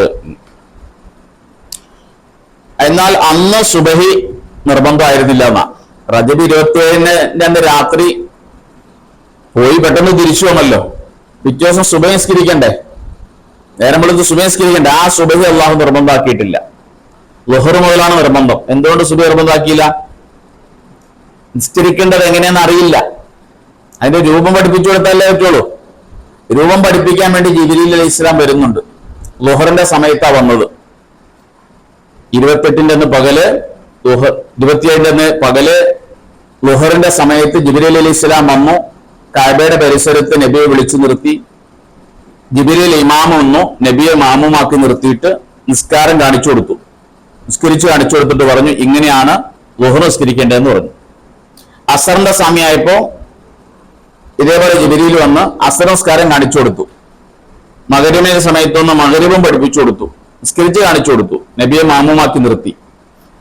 എന്നാൽ അന്ന് സുബഹി നിർബന്ധമായിരുന്നില്ല എന്നാ. റജബ് 27-ന്റെ രാത്രി പോയി പെട്ടെന്ന് തിരിച്ചു വന്നല്ലോ. പിറ്റേ ദിവസം സുബഹി നിസ്കരിക്കണ്ടേ? നേരം വെളുത്ത് സുബഹി നിസ്കരിക്കണ്ടേ? ആ സുബഹി അല്ലാഹു നിർബന്ധമാക്കിയിട്ടില്ല. ളുഹർ മുതലാണ് നിർബന്ധം. എന്തുകൊണ്ട് സുബഹി നിർബന്ധമാക്കിയില്ല? നിസ്കരിക്കേണ്ടത് എങ്ങനെയാന്ന് അറിയില്ല. അതിന്റെ രൂപം പഠിപ്പിച്ചു കൊടുത്താലേ പറ്റുള്ളൂ. രൂപം പഠിപ്പിക്കാൻ വേണ്ടി ജിബ്രീൽ അലൈഹി ഇസ്ലാം വരുന്നുണ്ട്. ളുഹറിന്റെ സമയത്താ വന്നത്. 28-ന്റെ അന്ന് പകല്, 27-ന്റെ അന്ന് പകല് ളുഹറിന്റെ സമയത്ത് ജിബ്രീൽ അലൈഹിസ്സലാം വന്നു, കഅബയുടെ പരിസരത്ത് നബിയെ വിളിച്ചു നിർത്തി. ജിബ്രീൽ ഇമാം വന്നു, നബിയെ മാമുമാക്കി നിർത്തിയിട്ട് നിസ്കാരം കാണിച്ചു കൊടുത്തു. നിസ്കരിച്ച് കാണിച്ചു കൊടുത്തിട്ട് പറഞ്ഞു, ഇങ്ങനെയാണ് ളുഹർ നിസ്കരിക്കേണ്ടതെന്ന് പറഞ്ഞു. അസറിന്റെ സമയമായപ്പോ ഇതേപോലെ ജിബ്രീൽ വന്ന് അസർ നിസ്കാരം കാണിച്ചു കൊടുത്തു. മഗ്‌രിബിന്റെ സമയത്തൊന്ന് മഗ്‌രിബും പഠിപ്പിച്ചു കൊടുത്തു, നിസ്കരിച്ച് കാണിച്ചു കൊടുത്തു, നബിയെ മാമുമാക്കി നിർത്തി.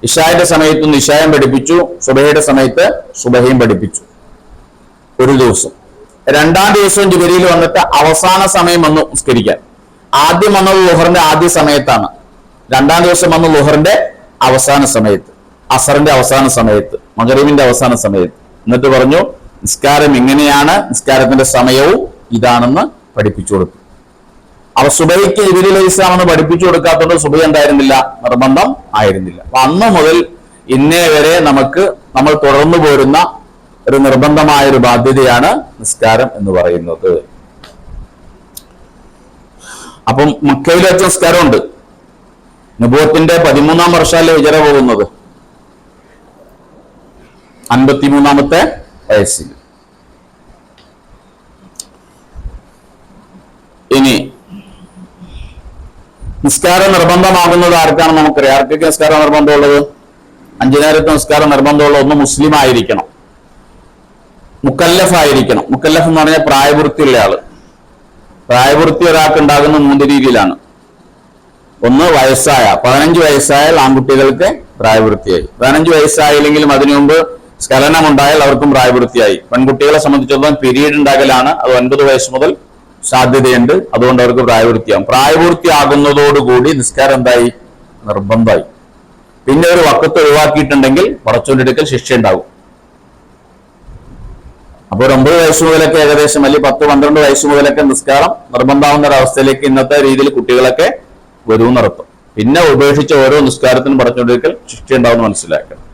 ഇശായുടെ സമയത്തൊന്ന് ഇശായും പഠിപ്പിച്ചു, സുബഹയുടെ സമയത്ത് സുബഹയും പഠിപ്പിച്ചു. ഒരു ദിവസം. രണ്ടാം ദിവസവും ജിബ്രീൽ വന്നിട്ട് അവസാന സമയം വന്നു നിസ്കരിക്കാൻ. ആദ്യം വന്നത് ളുഹറിന്റെ ആദ്യ സമയത്താണ്. രണ്ടാം ദിവസം വന്നു ളുഹറിന്റെ അവസാന സമയത്ത്, അസറിന്റെ അവസാന സമയത്ത്, മഗ്‌രിബിന്റെ അവസാന സമയത്ത്. എന്നിട്ട് പറഞ്ഞു, നിസ്കാരം ഇങ്ങനെയാണ്, നിസ്കാരത്തിന്റെ സമയവും ഇതാണെന്ന് പഠിപ്പിച്ചു കൊടുത്തു. അവ സുബഹിക്ക് ജിബ്രീൽ അലൈഹിസ്സലാം എന്ന് പഠിപ്പിച്ചു കൊടുക്കാത്തതുകൊണ്ട് സുബഹി എന്തായിരുന്നില്ല, നിർബന്ധം ആയിരുന്നില്ല. അപ്പൊ അന്ന് മുതൽ ഇന്നേ വരെ നമ്മൾ തുടർന്നു പോരുന്ന ഒരു നിർബന്ധമായ ഒരു ബാധ്യതയാണ് നിസ്കാരം എന്ന് പറയുന്നത്. അപ്പം മക്കയിൽ വെച്ച നിസ്കാരമുണ്ട്. നബുവത്തിന്റെ 13-ാം വർഷമല്ലേ ഹിജറ പോകുന്നത്, 53-ാമത്തെ വയസ്സിൽ. ഇനി നിസ്കാരം നിർബന്ധമാകുന്നത് ആർക്കാണ് നമുക്കറിയാം. ആർക്കൊക്കെ നിസ്കാരം നിർബന്ധമുള്ളത്? 5 നേരത്തെ നിസ്കാരം നിർബന്ധമുള്ള ഒന്ന് മുസ്ലിം ആയിരിക്കണം, മുക്കല്ലഫ് ആയിരിക്കണം. മുക്കല്ലഫ് എന്ന് പറഞ്ഞാൽ പ്രായപൂർത്തിയുള്ള ആള്. പ്രായപൂർത്തി ഒരാൾക്ക് ഉണ്ടാകുന്ന 3 രീതിയിലാണ്. ഒന്ന് വയസ്സായ, 15 വയസ്സായാൽ ആൺകുട്ടികൾക്ക് പ്രായപൂർത്തിയായി. 15 വയസ്സായില്ലെങ്കിലും അതിനു മുമ്പ് സ്ഖലനമുണ്ടായാൽ അവർക്കും പ്രായപൂർത്തിയായി. പെൺകുട്ടികളെ സംബന്ധിച്ചിടത്തോളം പീരീഡ് ഉണ്ടാകലാണ്, അത് 9 വയസ്സ് മുതൽ സാധ്യതയുണ്ട്, അതുകൊണ്ട് അവർക്ക് പ്രായപൂർത്തിയാകും. പ്രായപൂർത്തിയാകുന്നതോടുകൂടി നിസ്കാരം എന്തായി, നിർബന്ധമായി. പിന്നെ ഒരു വഖത്ത് ഒഴിവാക്കിയിട്ടുണ്ടെങ്കിൽ പടച്ചോന്റെടുക്കൽ ശിക്ഷ ഉണ്ടാകും. അപ്പോൾ 9 വയസ്സ് മുതലൊക്കെ ഏകദേശം, അല്ലെങ്കിൽ 10-12 വയസ്സ് മുതലൊക്കെ നിസ്കാരം നിർബന്ധമാവുന്ന ഒരവസ്ഥയിലേക്ക് ഇന്നത്തെ രീതിയിൽ കുട്ടികളൊക്കെ വരുമെന്നർത്ഥം. പിന്നെ ഉപേക്ഷിച്ച ഓരോ നിസ്കാരത്തിനും പടച്ചോന്റെടുക്കൽ ശിക്ഷ ഉണ്ടാവുമെന്ന് മനസ്സിലാക്കണം.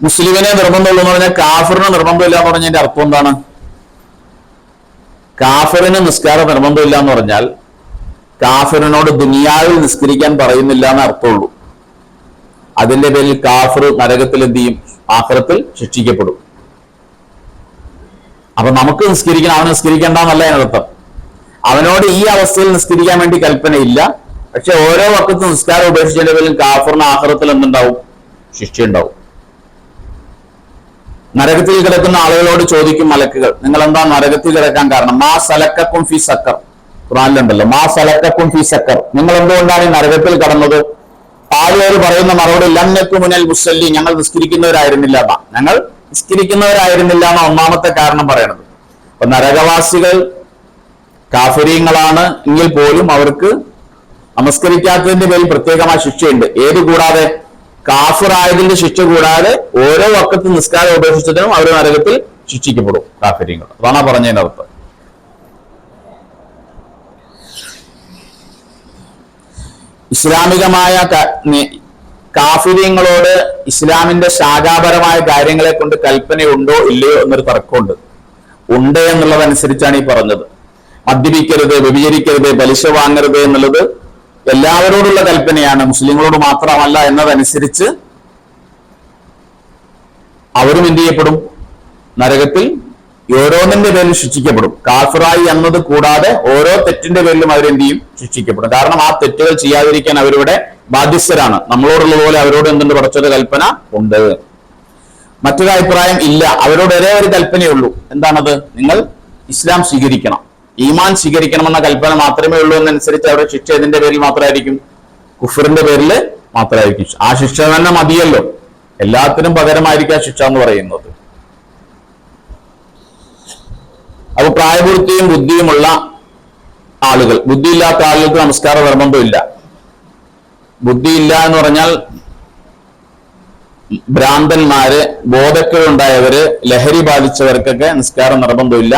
മുസ്ലിമിനെ നിർബന്ധമുള്ളൂ എന്ന് പറഞ്ഞാൽ കാഫിറിന് നിർബന്ധമില്ല എന്ന് പറഞ്ഞതിന്റെ അർത്ഥം എന്താണ്? കാഫിറിന് നിസ്കാരം നിർബന്ധമില്ല എന്ന് പറഞ്ഞാൽ കാഫിറിനോട് ദുനിയാവിൽ നിസ്കരിക്കാൻ പറയുന്നില്ല എന്ന് അർത്ഥമുള്ളൂ. അതിന്റെ പേരിൽ കാഫിർ നരകത്തിൽ എന്ത് ചെയ്യും? ആഖിറത്തിൽ ശിക്ഷിക്കപ്പെടും. അപ്പൊ നമുക്ക് നിസ്കരിക്കണം, അവന് നിസ്കരിക്കേണ്ടെന്നല്ല അതിനർത്ഥം. അവനോട് ഈ അവസ്ഥയിൽ നിസ്കരിക്കാൻ വേണ്ടി കൽപ്പനയില്ല. പക്ഷെ ഓരോ വക്കത്തും നിസ്കാരം ഉപേക്ഷിച്ചതിന്റെ പേരിൽ കാഫിറിന് ആഖിറത്തിൽ എന്തുണ്ടാവും? ശിക്ഷ ഉണ്ടാവും. നരകത്തിൽ കിടക്കുന്ന ആളുകളോട് ചോദിക്കും മലക്കുകൾ, നിങ്ങൾ എന്താ നരകത്തിൽ കിടക്കാൻ കാരണം? മാ സലക്കക്കും ഫി സക്കർ, ഖുർആനിലുണ്ടല്ലോ, മാ സലക്കക്കും ഫി സക്കർ, നിങ്ങൾ എന്തുകൊണ്ടാണ് ഈ നരകത്തിൽ കടന്നത്? ആളുകൾ പറയുന്ന മറുപടി ലന്നക്കു മുനൽ മുസല്ലി, ഞങ്ങൾ നിസ്കരിക്കുന്നവരായിരുന്നില്ല എന്നാ. ഞങ്ങൾ നിസ്കരിക്കുന്നവരായിരുന്നില്ല എന്ന ഒന്നാമത്തെ കാരണം പറയണത്. അപ്പൊ നരകവാസികൾ കാഫിരീങ്ങളാണ് എങ്കിൽ പോലും അവർക്ക് നമസ്കരിക്കാത്തതിന്റെ പേരിൽ പ്രത്യേകമായ ശിക്ഷയുണ്ട്. ഏത് കൂടാതെ? കാഫിറായതിന്റെ ശിക്ഷ കൂടാതെ ഓരോ വക്കത്ത് നിസ്കാരം ഉപേക്ഷിച്ചതിനും അവർ നരകത്തിൽ ശിക്ഷിക്കപ്പെടും കാഫിരീങ്ങൾ. അതാണ് പറഞ്ഞതിന്റെ അർത്ഥം. ഇസ്ലാമികമായ കാഫിര്യങ്ങളോട് ഇസ്ലാമിന്റെ ശാഖാപരമായ കാര്യങ്ങളെ കൊണ്ട് കൽപ്പനയുണ്ടോ ഇല്ലയോ എന്നൊരു തർക്കമുണ്ട്. ഉണ്ട് എന്നുള്ളതനുസരിച്ചാണ് ഈ പറഞ്ഞത്. മദ്യപിക്കരുത്, വ്യഭിചരിക്കരുത്, പലിശ വാങ്ങരുത് എന്നുള്ളത് എല്ലാവരോടുള്ള കൽപ്പനയാണ്, മുസ്ലിങ്ങളോട് മാത്രമല്ല എന്നതനുസരിച്ച് അവരും എന്ത് ചെയ്യപ്പെടും? നരകത്തിൽ ഓരോന്നിന്റെ പേരിൽ ശിക്ഷിക്കപ്പെടും. കാഫിറായി എന്നത് കൂടാതെ ഓരോ തെറ്റിന്റെ പേരിലും അവരെന്ത് ചെയ്യും? ശിക്ഷിക്കപ്പെടും. കാരണം ആ തെറ്റുകൾ ചെയ്യാതിരിക്കാൻ അവരിവിടെ ബാധ്യസ്ഥരാണ്. നമ്മളോടുള്ളതുപോലെ അവരോട് എന്തുണ്ട്? പടച്ചൊരു കൽപ്പന ഉണ്ട്. മറ്റൊരു അഭിപ്രായം ഇല്ല, അവരോട് ഒരേ ഒരു കൽപ്പനയുള്ളൂ. എന്താണത്? നിങ്ങൾ ഇസ്ലാം സ്വീകരിക്കണം, ഈമാൻ സ്വീകരിക്കണമെന്ന കൽപ്പന മാത്രമേ ഉള്ളൂ എന്നനുസരിച്ച് അവരുടെ ശിക്ഷ ഇതിന്റെ പേരിൽ മാത്രമായിരിക്കും? കുഫറിന്റെ പേരിൽ മാത്രമായിരിക്കും. ആ ശിക്ഷ തന്നെ മതിയല്ലോ, എല്ലാത്തിനും പകരമായിരിക്കും ശിക്ഷ എന്ന് പറയുന്നത്. അപ്പൊ പ്രായപൂർത്തിയും ബുദ്ധിയുമുള്ള ആളുകൾ, ബുദ്ധിയില്ലാത്ത ആളുകൾക്ക് നമസ്കാരം നിർബന്ധമില്ല. ബുദ്ധിയില്ല എന്ന് പറഞ്ഞാൽ ഭ്രാന്തന്മാര്, ബോധക്കേടുണ്ടായവര്, ലഹരി ബാധിച്ചവർക്കൊക്കെ നിസ്കാരം നിർബന്ധമില്ല.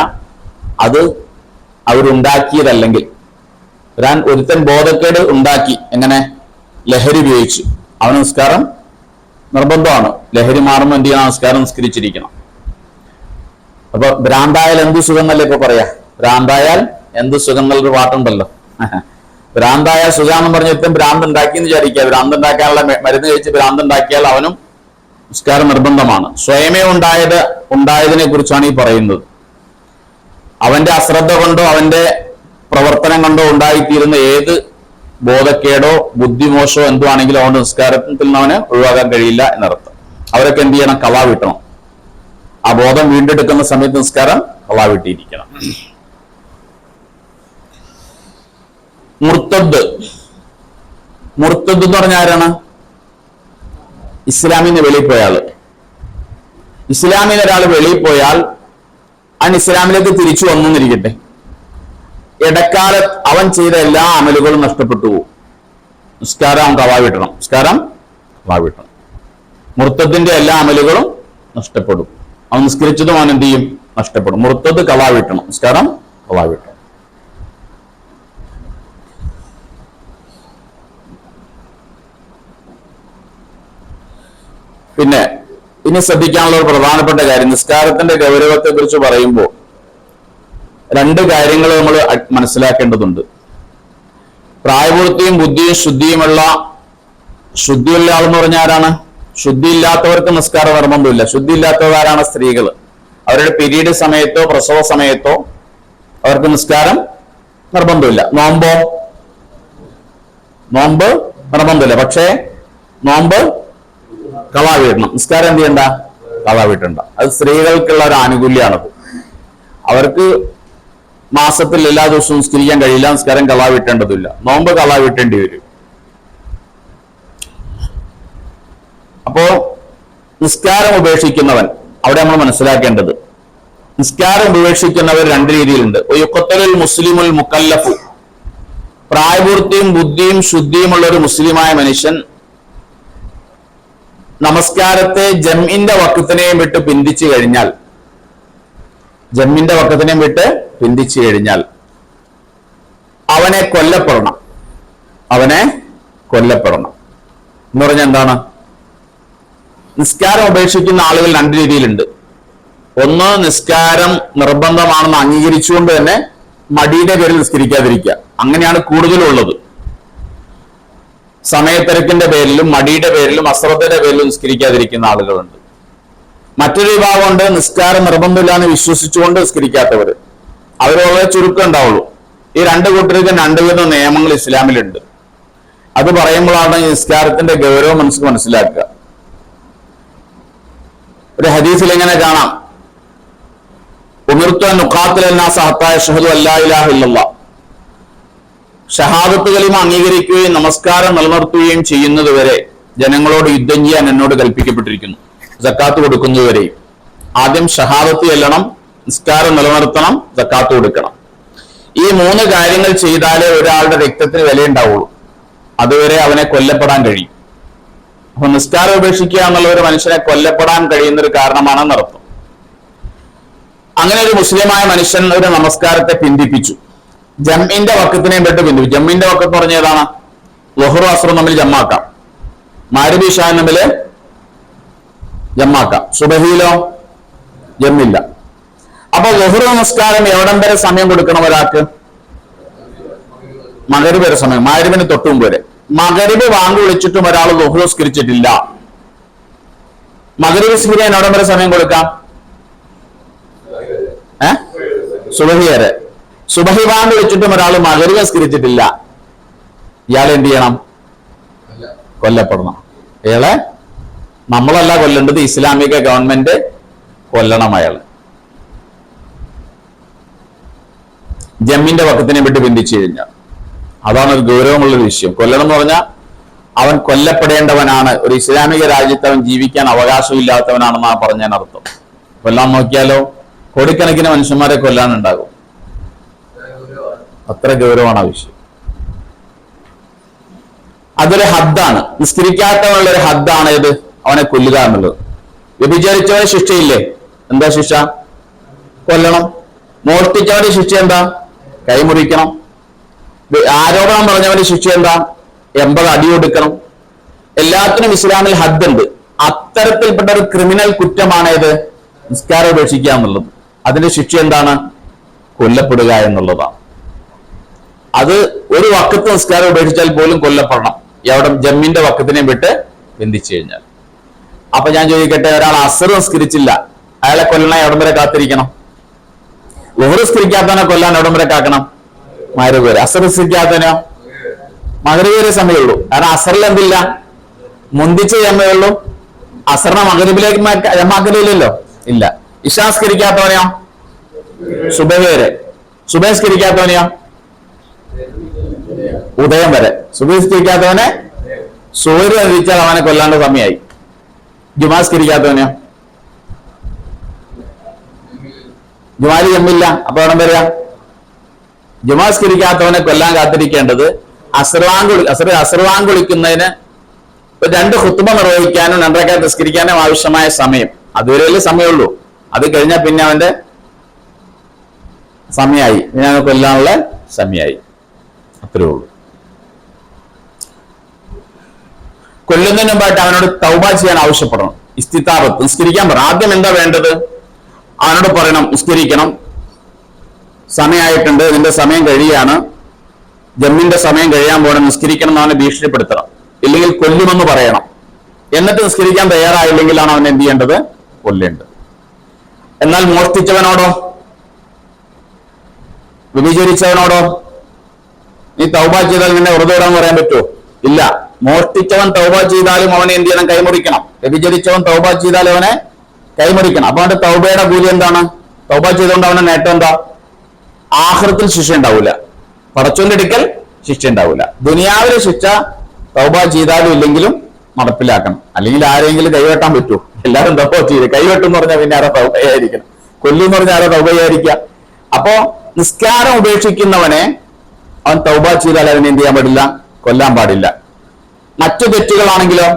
അത് അവരുണ്ടാക്കിയതല്ലെങ്കിൽ, ഒരുത്തൻ ബോധക്കേട് ഉണ്ടാക്കി, എങ്ങനെ? ലഹരി ഉപയോഗിച്ച്, അവന് നിസ്കാരം നിർബന്ധമാണ്. ലഹരി മാറുമ്പോൾ എന്ത് ചെയ്യണം? നിസ്കാരം നിസ്കരിച്ചിരിക്കണം. അപ്പൊ ഭ്രാന്തായാൽ എന്ത് സുഖം എന്നല്ലേ ഇപ്പൊ പറയാ? ഭ്രാന്തായാൽ എന്ത് സുഖം എന്നുള്ളൊരു പാട്ടുണ്ടല്ലോ. ഭ്രാന്തായ സുഖാന്ന് പറഞ്ഞിട്ടും ഭ്രാന്ത് ഉണ്ടാക്കി എന്ന് വിചാരിക്കുക. ഭ്രാന്ത് ഉണ്ടാക്കാനുള്ള മരുന്ന് കഴിച്ച് ഭ്രാന്ത് ഉണ്ടാക്കിയാൽ അവനും നിസ്കാരം നിർബന്ധമാണ്. സ്വയമേ ഉണ്ടായതിനെ കുറിച്ചാണ് ഈ പറയുന്നത്. അവന്റെ അശ്രദ്ധ കൊണ്ടോ അവന്റെ പ്രവർത്തനം കൊണ്ടോ ഉണ്ടായിത്തീരുന്ന ഏത് ബോധക്കേടോ ബുദ്ധിമോശമോ എന്തുവാണെങ്കിലും അവന്റെ നിസ്കാരത്തിൽ നിന്ന് അവന് ഒഴിവാക്കാൻ കഴിയില്ല എന്നർത്ഥം. അവരൊക്കെ എന്ത് ചെയ്യണം? ഖളാ വീട്ടണം. ആ ബോധം വീണ്ടെടുക്കുന്ന സമയത്ത് നിസ്കാരം ഖളാ വീട്ടിയിരിക്കണം. മുർത്തദ് എന്ന് പറഞ്ഞ ആരാണ്? ഇസ്ലാമിന്ന് വെളിയിൽ പോയ ആള്. ഇസ്ലാമിന് ഒരാൾ വെളിയിൽ പോയാൽ അവൻ ഇസ്ലാമിലേക്ക് തിരിച്ചു വന്നിരിക്കട്ടെ, ഇടക്കാലത്ത് അവൻ ചെയ്ത എല്ലാ അമലുകളും നഷ്ടപ്പെട്ടു പോകും. നിസ്കാരം അവൻ ഖളാ വീട്ടണം. നിസ്കാരം ഖളാ വീട്ടണം. മുർത്തദിന്റെ എല്ലാ അമലുകളും നഷ്ടപ്പെടും. അവൻ നിസ്കരിച്ചതും അവൻ എന്ത് ചെയ്യും? നഷ്ടപ്പെടും. മുർത്തദ് ഖളാ വീട്ടണം. നിസ്കാരം ഖളാ വീട്ടണം. പിന്നെ ഇനി ശ്രദ്ധിക്കാനുള്ള ഒരു പ്രധാനപ്പെട്ട കാര്യം, നിസ്കാരത്തിന്റെ ഗൗരവത്തെ കുറിച്ച് പറയുമ്പോൾ രണ്ട് കാര്യങ്ങൾ നമ്മൾ മനസ്സിലാക്കേണ്ടതുണ്ട്. പ്രായപൂർത്തിയും ബുദ്ധിയും ശുദ്ധിയുള്ള ആളെന്ന് പറഞ്ഞ ആരാണ്? ശുദ്ധിയില്ലാത്തവർക്ക് നിസ്കാരം നിർബന്ധമില്ല. ശുദ്ധിയില്ലാത്തവരാണ് സ്ത്രീകൾ. അവരുടെ പീരീഡ് സമയത്തോ പ്രസവ സമയത്തോ അവർക്ക് നിസ്കാരം നിർബന്ധമില്ല. നോമ്പ് നിർബന്ധമില്ല. പക്ഷേ നോമ്പ് ഖളാ വീട്ടണം. നിസ്കാരം എന്ത് ചെയ്യണ്ട? ഖളാ വീട്ടണ്ട. അത് സ്ത്രീകൾക്കുള്ള ഒരു ആനുകൂല്യമാണത്. അവർക്ക് മാസത്തിൽ എല്ലാ ദിവസവും നിസ്കരിക്കാൻ കഴിയില്ല. നിസ്കാരം ഖളാ വീട്ടേണ്ടതില്ല. നോമ്പ് ഖളാ വീട്ടേണ്ടി വരും. അപ്പോ നിസ്കാരം ഉപേക്ഷിക്കുന്നവൻ, അവിടെ നമ്മൾ മനസ്സിലാക്കേണ്ടത്, നിസ്കാരം ഉപേക്ഷിക്കുന്നവർ രണ്ട് രീതിയിലുണ്ട്. യുഖ്തലുൽ മുസ്ലിമുൽ മുക്കല്ലഫു, പ്രായപൂർത്തിയും ബുദ്ധിയും ശുദ്ധിയുമുള്ള ഒരു മുസ്ലിമായ മനുഷ്യൻ നമസ്കാരത്തെ ജംഇന്റെ വഖത്തിനെയും വിട്ട് പിന്തിച്ചു കഴിഞ്ഞാൽ, അവനെ കൊല്ലപ്പെടണം. എന്ന് പറഞ്ഞാൽ എന്താണ്? നിസ്കാരം ഉപേക്ഷിക്കുന്ന ആളുകൾ രണ്ട് രീതിയിലുണ്ട്. ഒന്ന്, നിസ്കാരം നിർബന്ധമാണെന്ന് അംഗീകരിച്ചുകൊണ്ട് തന്നെ മടിയുടെ പേരിൽ നിസ്കരിക്കാതിരിക്കുക. അങ്ങനെയാണ് കൂടുതലുള്ളത്. സമയത്തിരക്കിന്റെ പേരിലും മടിയുടെ പേരിലും അശ്രദ്ധയുടെ പേരിലും നിസ്കരിക്കാതിരിക്കുന്ന ആളുകളുണ്ട്. മറ്റൊരു വിഭാഗമുണ്ട്, നിസ്കാരം നിർബന്ധമില്ല എന്ന് വിശ്വസിച്ചുകൊണ്ട് നിസ്കരിക്കാത്തവർ. അവർ വളരെ ചുരുക്കം ഉണ്ടാവുള്ളൂ. ഈ രണ്ട് കൂട്ടർക്കും രണ്ടുവിധ നിയമങ്ങൾ ഇസ്ലാമിലുണ്ട്. അത് പറയുമ്പോഴാണ് ഈ നിസ്കാരത്തിന്റെ ഗൗരവം മനസ്സിലാക്കുക. ഒരു ഹദീസിൽ എങ്ങനെ കാണാം? ഉമിർതു അൻ ഉഖാതില അന്നാസ ഹത്താ യശ്ഹദു അല്ലാ ഇലാഹ ഇല്ലല്ലാഹ്, ഷഹാദത്ത് കലിമ അംഗീകരിക്കുകയും നമസ്കാരം നിലനിർത്തുകയും ചെയ്യുന്നതുവരെ ജനങ്ങളോട് യുദ്ധം ചെയ്യാൻ എന്നോട് കൽപ്പിക്കപ്പെട്ടിരിക്കുന്നു. സക്കാത്ത് കൊടുക്കുന്നതുവരെയും. ആദ്യം ഷഹാദത്ത് ചെല്ലണം, നിസ്കാരം നിലനിർത്തണം, സക്കാത്ത് കൊടുക്കണം. ഈ മൂന്ന് കാര്യങ്ങൾ ചെയ്താലേ ഒരാളുടെ രക്തത്തിന് വിലയുണ്ടാവുള്ളൂ. അതുവരെ അവനെ കൊല്ലപ്പെടാൻ കഴിയും. അപ്പൊ നിസ്കാരം ഉപേക്ഷിക്കുക എന്നുള്ള ഒരു മനുഷ്യനെ കൊല്ലപ്പെടാൻ കഴിയുന്ന ഒരു കാരണമാണെന്നർത്ഥം. അങ്ങനെ ഒരു മുസ്ലിമായ മനുഷ്യൻ ഒരു നമസ്കാരത്തെ പിന്തിപ്പിച്ചു, ജംഇന്റെ വഖത്തിനെയും പെട്ട് പിന്തിപ്പിച്ചു. ജംഇന്റെ വഖത്ത് എന്ന് പറഞ്ഞ ഏതാണ്? ളുഹ്റും അസ്റും തമ്മിൽ ജമ്മാക്കാം, മഗ്‌രിബ് ഇശായും തമ്മിൽ ജമ്മാക്കാം. സുബഹിയിലോ ജമ്മില്ല. അപ്പൊ ളുഹ്ർ നമസ്കാരം എവിടം വരെ സമയം കൊടുക്കണം ഒരാൾക്ക്? മഗ്‌രിബ് വരെ സമയം, മഗ്‌രിബിന് തൊട്ട് മുമ്പ് വരെ. മഗ്‌രിബ് വാങ്ങി വിളിച്ചിട്ടും ഒരാൾ ളുഹ്ർ നിസ്കരിച്ചിട്ടില്ല, മഗ്‌രിബ് നിസ്കരിക്കാൻ എവിടം വരെ സമയം കൊടുക്കാം? സുബഹി വരെ. സുബഹി വാങ്ങി വിളിച്ചിട്ടും ഒരാൾ മഗ്‌രിബ് നിസ്കരിച്ചിട്ടില്ല, ഇയാൾ എന്ത് ചെയ്യണം? കൊല്ലപ്പെടണം. ഇയാളെ നമ്മളല്ല കൊല്ലേണ്ടത്, ഇസ്ലാമിക ഗവൺമെന്റ് കൊല്ലണം അയാൾ. ജമ്മിന്റെ വഖത്തിനെ വിട്ട് പിന്തിച്ചു കഴിഞ്ഞാൽ അതാണ് ഒരു ഗൗരവമുള്ളൊരു വിഷയം. കൊല്ലണം എന്ന് പറഞ്ഞാൽ അവൻ കൊല്ലപ്പെടേണ്ടവനാണ്. ഒരു ഇസ്ലാമിക രാജ്യത്ത് അവൻ ജീവിക്കാൻ അവകാശമില്ലാത്തവനാണെന്നാണ് പറഞ്ഞതിനർത്ഥം. കൊല്ലാൻ നോക്കിയാലോ കോടിക്കണക്കിന് മനുഷ്യന്മാരെ കൊല്ലാനുണ്ടാകും. അത്ര ഗൗരവമാണ് ആ വിഷയം. അതൊരു ഹദ്ദാണ്. നിസ്കരിക്കാത്തവനുള്ള ഒരു ഹദ്ദാണ് ഇത്, അവനെ കൊല്ലുക എന്നുള്ളത്. വ്യഭിചരിച്ചവന് ശിക്ഷയില്ലേ? എന്താ ശിക്ഷ? കൊല്ലണം. മോഷ്ടിച്ചവന്റെ ശിക്ഷ എന്താ? കൈമുറിക്കണം. ആരോപണം പറഞ്ഞവന്റെ ശിക്ഷ എന്താ? 80 അടി കൊടുക്കണം. എല്ലാത്തിനും ഇസ്ലാമിൽ ഹദ്ദുണ്ട്. അത്തരത്തിൽപ്പെട്ട ഒരു ക്രിമിനൽ കുറ്റമാണ് ഇത് നിസ്കാരം ഉപേക്ഷിക്കുക എന്നുള്ളത്. അതിന്റെ ശിക്ഷ എന്താണ്? കൊല്ലപ്പെടുക എന്നുള്ളതാണ്. അത് ഒരു വഖത്ത് നിസ്കാരം ഉപേക്ഷിച്ചാൽ പോലും കൊല്ലപ്പെടണം. എവിടെ? ജമ്മിന്റെ വഖത്തിനെ വിട്ട് ബന്ധിച്ചു കഴിഞ്ഞാൽ. അപ്പൊ ഞാൻ ചോദിക്കട്ടെ, ഒരാൾ അസർ നിസ്കരിച്ചില്ല, അയാളെ കൊല്ലണ എവിടം വരെ കാത്തിരിക്കണം? ളുഹർ നിസ്കരിക്കാത്തവനെ കൊല്ലാൻ എവിടം വരെ കാക്കണം? മഗ്‌രിബ് വരെ. അസർ നിസ്കരിക്കാത്തവനോ മഗ്‌രിബ് വരെ സമയമുള്ളൂ. കാരണം അസറിൽ എന്തില്ല? മുന്തിച്ച ജമയുള്ളൂ. അസറിനെ മഗ്‌രിബിലേക്ക് ജമാക്കലില്ലല്ലോ, ഇല്ല. ഇശാ നിസ്കരിക്കാത്തവനെയോ സുബഹി വരെ. സുബഹി നിസ്കരിക്കാത്തവനെയോ ഉദയം വരെ. സുബഹി നിസ്കരിക്കാത്തവനെ സൂര്യൻ ഉദിച്ചാൽ അവനെ കൊല്ലാണ്ട് സമയമായി. ജുമാ നിസ്കരിക്കാത്തവനെയോ ജുമാലി ജമ്മില്ല, അപ്പൊ എവിടെ വരിക? ജുമാ നിസ്കരിക്കാത്തവനെ കൊല്ലാൻ കാത്തിരിക്കേണ്ടത് അസ്ർവാങ്ക് വിളിക്കുന്നതിന് 2 ഖുത്ബ നിർവഹിക്കാനും 2 റക്അത്ത് നിസ്കരിക്കാനും ആവശ്യമായ സമയം, അതുവരെയല്ലേ സമയമുള്ളൂ. അത് കഴിഞ്ഞാൽ പിന്നെ അവന്റെ സമയമായി, പിന്നെ അവനെ കൊല്ലാനുള്ള സമയമായി. അത്രേ ഉള്ളൂ. കൊല്ലുന്നതിന് മുമ്പായിട്ട് അവനോട് തൗബ ചെയ്യാൻ ആവശ്യപ്പെടണം. ഇസ്തിതാബത്ത്, നിസ്കരിക്കാൻ പറയണം. ആദ്യം എന്താ വേണ്ടത്? അവനോട് പറയണം, നിസ്കരിക്കണം, സമയമായിട്ടുണ്ട്, നിന്റെ സമയം കഴിയാണ്, ജമ്മിന്റെ സമയം കഴിയാൻ പോകണം, നിസ്കരിക്കണം എന്ന് അവനെ ഭീഷണിപ്പെടുത്തണം. ഇല്ലെങ്കിൽ കൊല്ലുമെന്ന് പറയണം. എന്നിട്ട് നിസ്കരിക്കാൻ തയ്യാറായില്ലെങ്കിലാണ് അവൻ എന്ത് ചെയ്യേണ്ടത്? കൊല്ലേണ്ടത്. എന്നാൽ മോഷ്ടിച്ചവനോടോ വ്യഭിചരിച്ചവനോടോ നീ തൗബ ചെയ്താൽ നിന്നെ വെറുതെ വിടാൻ പറയാൻ പറ്റുമോ? ഇല്ല. മോഷ്ടിച്ചവൻ തൗബ ചെയ്താലും അവനെ എന്ത് ചെയ്യണം? കൈമുറിക്കണം. വ്യഭിചരിച്ചവൻ തൗബ ചെയ്താലും അവനെ കൈമുറിക്കണം. അപ്പൊ അവന്റെ തൗബയുടെ കൂലി എന്താണ്? തൗബ ചെയ്തുകൊണ്ട് അവന്റെ നേട്ടം എന്താ? ആഖിറത്തിൽ ശിക്ഷ ഉണ്ടാവില്ല, പടച്ചോന്റെ അടുക്കൽ ശിക്ഷ ഉണ്ടാവില്ല. ദുനിയാവിലെ ശിക്ഷ തൗബ ചെയ്താലും ഇല്ലെങ്കിലും നടപ്പിലാക്കണം. അല്ലെങ്കിൽ ആരെങ്കിലും കൈവെട്ടാൻ പറ്റുമോ? എല്ലാവരും തൗബ ചെയ്ത് കൈവെട്ടും എന്ന് പറഞ്ഞാൽ പിന്നെ ആരോ തൗബയായിരിക്കണം, കൊല്ലും എന്ന് പറഞ്ഞാൽ ആരോ തൗബയായിരിക്കുക. അപ്പോ നിസ്കാരം ഉപേക്ഷിക്കുന്നവനെ അവൻ തൗബ ചെയ്താൽ അവനെ എന്ത് ചെയ്യാൻ പാടില്ല? കൊല്ലാൻ പാടില്ല. മറ്റു തെറ്റുകളാണെങ്കിലോ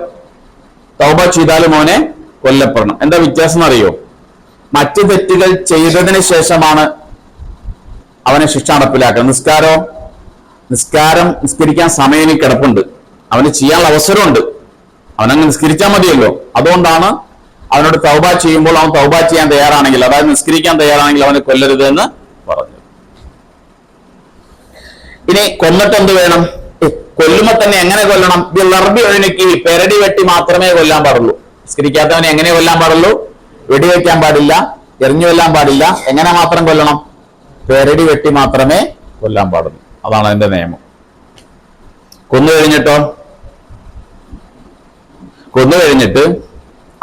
തൗബ ചെയ്താലും അവനെ കൊല്ലപ്പെടണം. എന്താ വ്യത്യാസം എന്നറിയോ? മറ്റു തെറ്റുകൾ ചെയ്തതിന് ശേഷമാണ് അവനെ ശിക്ഷ നടപ്പിലാക്കണം. നിസ്കരിക്കാൻ സമയം കിടപ്പുണ്ട്, അവന് ചെയ്യാനുള്ള അവസരമുണ്ട്, അവനങ്ങ് നിസ്കരിച്ചാൽ മതിയല്ലോ. അതുകൊണ്ടാണ് അവനോട് തൗബ ചെയ്യുമ്പോൾ അവൻ തൗബ ചെയ്യാൻ തയ്യാറാണെങ്കിൽ, അതായത് നിസ്കരിക്കാൻ തയ്യാറാണെങ്കിൽ അവനെ കൊല്ലരുത് എന്ന് പറഞ്ഞു. ഇനി കൊന്നിട്ട് എന്ത് വേണം? കൊല്ലുമ്പോ തന്നെ എങ്ങനെ കൊല്ലണം? ലർബി ഒഴുക്കി പെരടി വെട്ടി മാത്രമേ കൊല്ലാൻ പാടുള്ളൂ. നിസ്കരിക്കാത്തവനെ എങ്ങനെ കൊല്ലാൻ പാടുള്ളൂ? വെടിവെക്കാൻ പാടില്ല, എറിഞ്ഞു കൊല്ലാൻ പാടില്ല. എങ്ങനെ മാത്രം കൊല്ലണം? പെരടി വെട്ടി മാത്രമേ കൊല്ലാൻ പാടുള്ളൂ. അതാണ് അതിന്റെ നിയമം. കൊന്നു കഴിഞ്ഞിട്ട്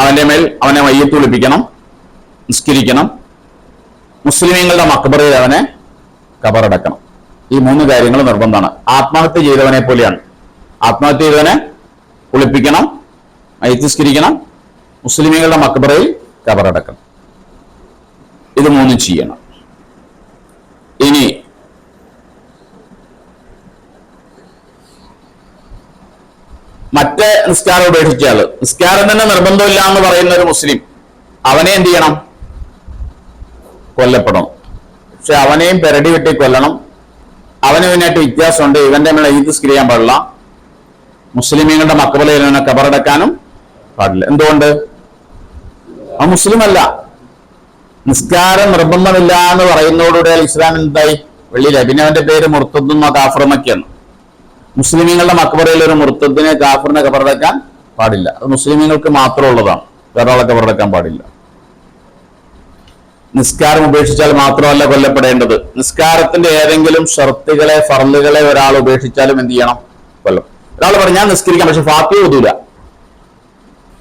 അവന്റെ മേൽ അവനെ മയ്യത്ത് കുളിപ്പിക്കണം, നിസ്കരിക്കണം, മുസ്ലിമീങ്ങളുടെ മക്ബറയിൽ അവനെ കബറടക്കണം. ഈ 3 കാര്യങ്ങൾ നിർബന്ധമാണ്. ആത്മഹത്യ ചെയ്തവനെ പോലെയാണ്. ആത്മഹത്യ ചെയ്തവനെ കുളിപ്പിക്കണം, മയ്യത്ത് നിസ്കരിക്കണം, മുസ്ലിമീങ്ങളുടെ മക്ബറയിൽ കബറടക്കണം. ഇത് 3 ചെയ്യണം. ഇനി മറ്റേ നിസ്കാരം ഉപേക്ഷിച്ചാല്, നിസ്കാരം തന്നെ നിർബന്ധമില്ല എന്ന് പറയുന്ന ഒരു മുസ്ലിം, അവനെ എന്ത് ചെയ്യണം? കൊല്ലപ്പെടണം. പക്ഷെ അവനെയും പെരടി വെട്ടി കൊല്ലണം. അവന് പിന്നായിട്ട് വ്യത്യാസമുണ്ട്. ഇവന്റെ മേലെ ഈദ് നിസ്കരിക്കാൻ പാടില്ല, മുസ്ലിമീങ്ങളുടെ മക്ബറയിൽ അവനെ കബറടക്കാനും പാടില്ല. എന്തുകൊണ്ട്? അവൻ മുസ്ലിം അല്ല. നിസ്കാരം നിർബന്ധമില്ല എന്ന് പറയുന്നതോടുകൂടി ഇസ്ലാം എന്തായി? വെള്ളിയില്ല. പിന്നെ അവന്റെ പേര് മുർത്തദ്ദും കാഫിറുമൊക്കെയാണ്. മുസ്ലിമീങ്ങളുടെ മക്ബറയിൽ ഒരു മുർത്തദ്ദിനെ കാഫിറിനെ കബറടക്കാൻ പാടില്ല. അത് മുസ്ലിമീങ്ങൾക്ക് മാത്രം ഉള്ളതാണ്, വേറൊരാളെ കബറടക്കാൻ പാടില്ല. നിസ്കാരം ഉപേക്ഷിച്ചാൽ മാത്രമല്ല കൊല്ലപ്പെടേണ്ടത്, നിസ്കാരത്തിന്റെ ഏതെങ്കിലും ഷർത്തുകളെ ഫർളുകളെ ഒരാൾ ഉപേക്ഷിച്ചാലും എന്ത് ചെയ്യണം? കൊല്ലം. ഒരാൾ പറയും ഞാൻ നിസ്കരിക്കാം പക്ഷെ ഫാത്തിഹ ഓതൂല,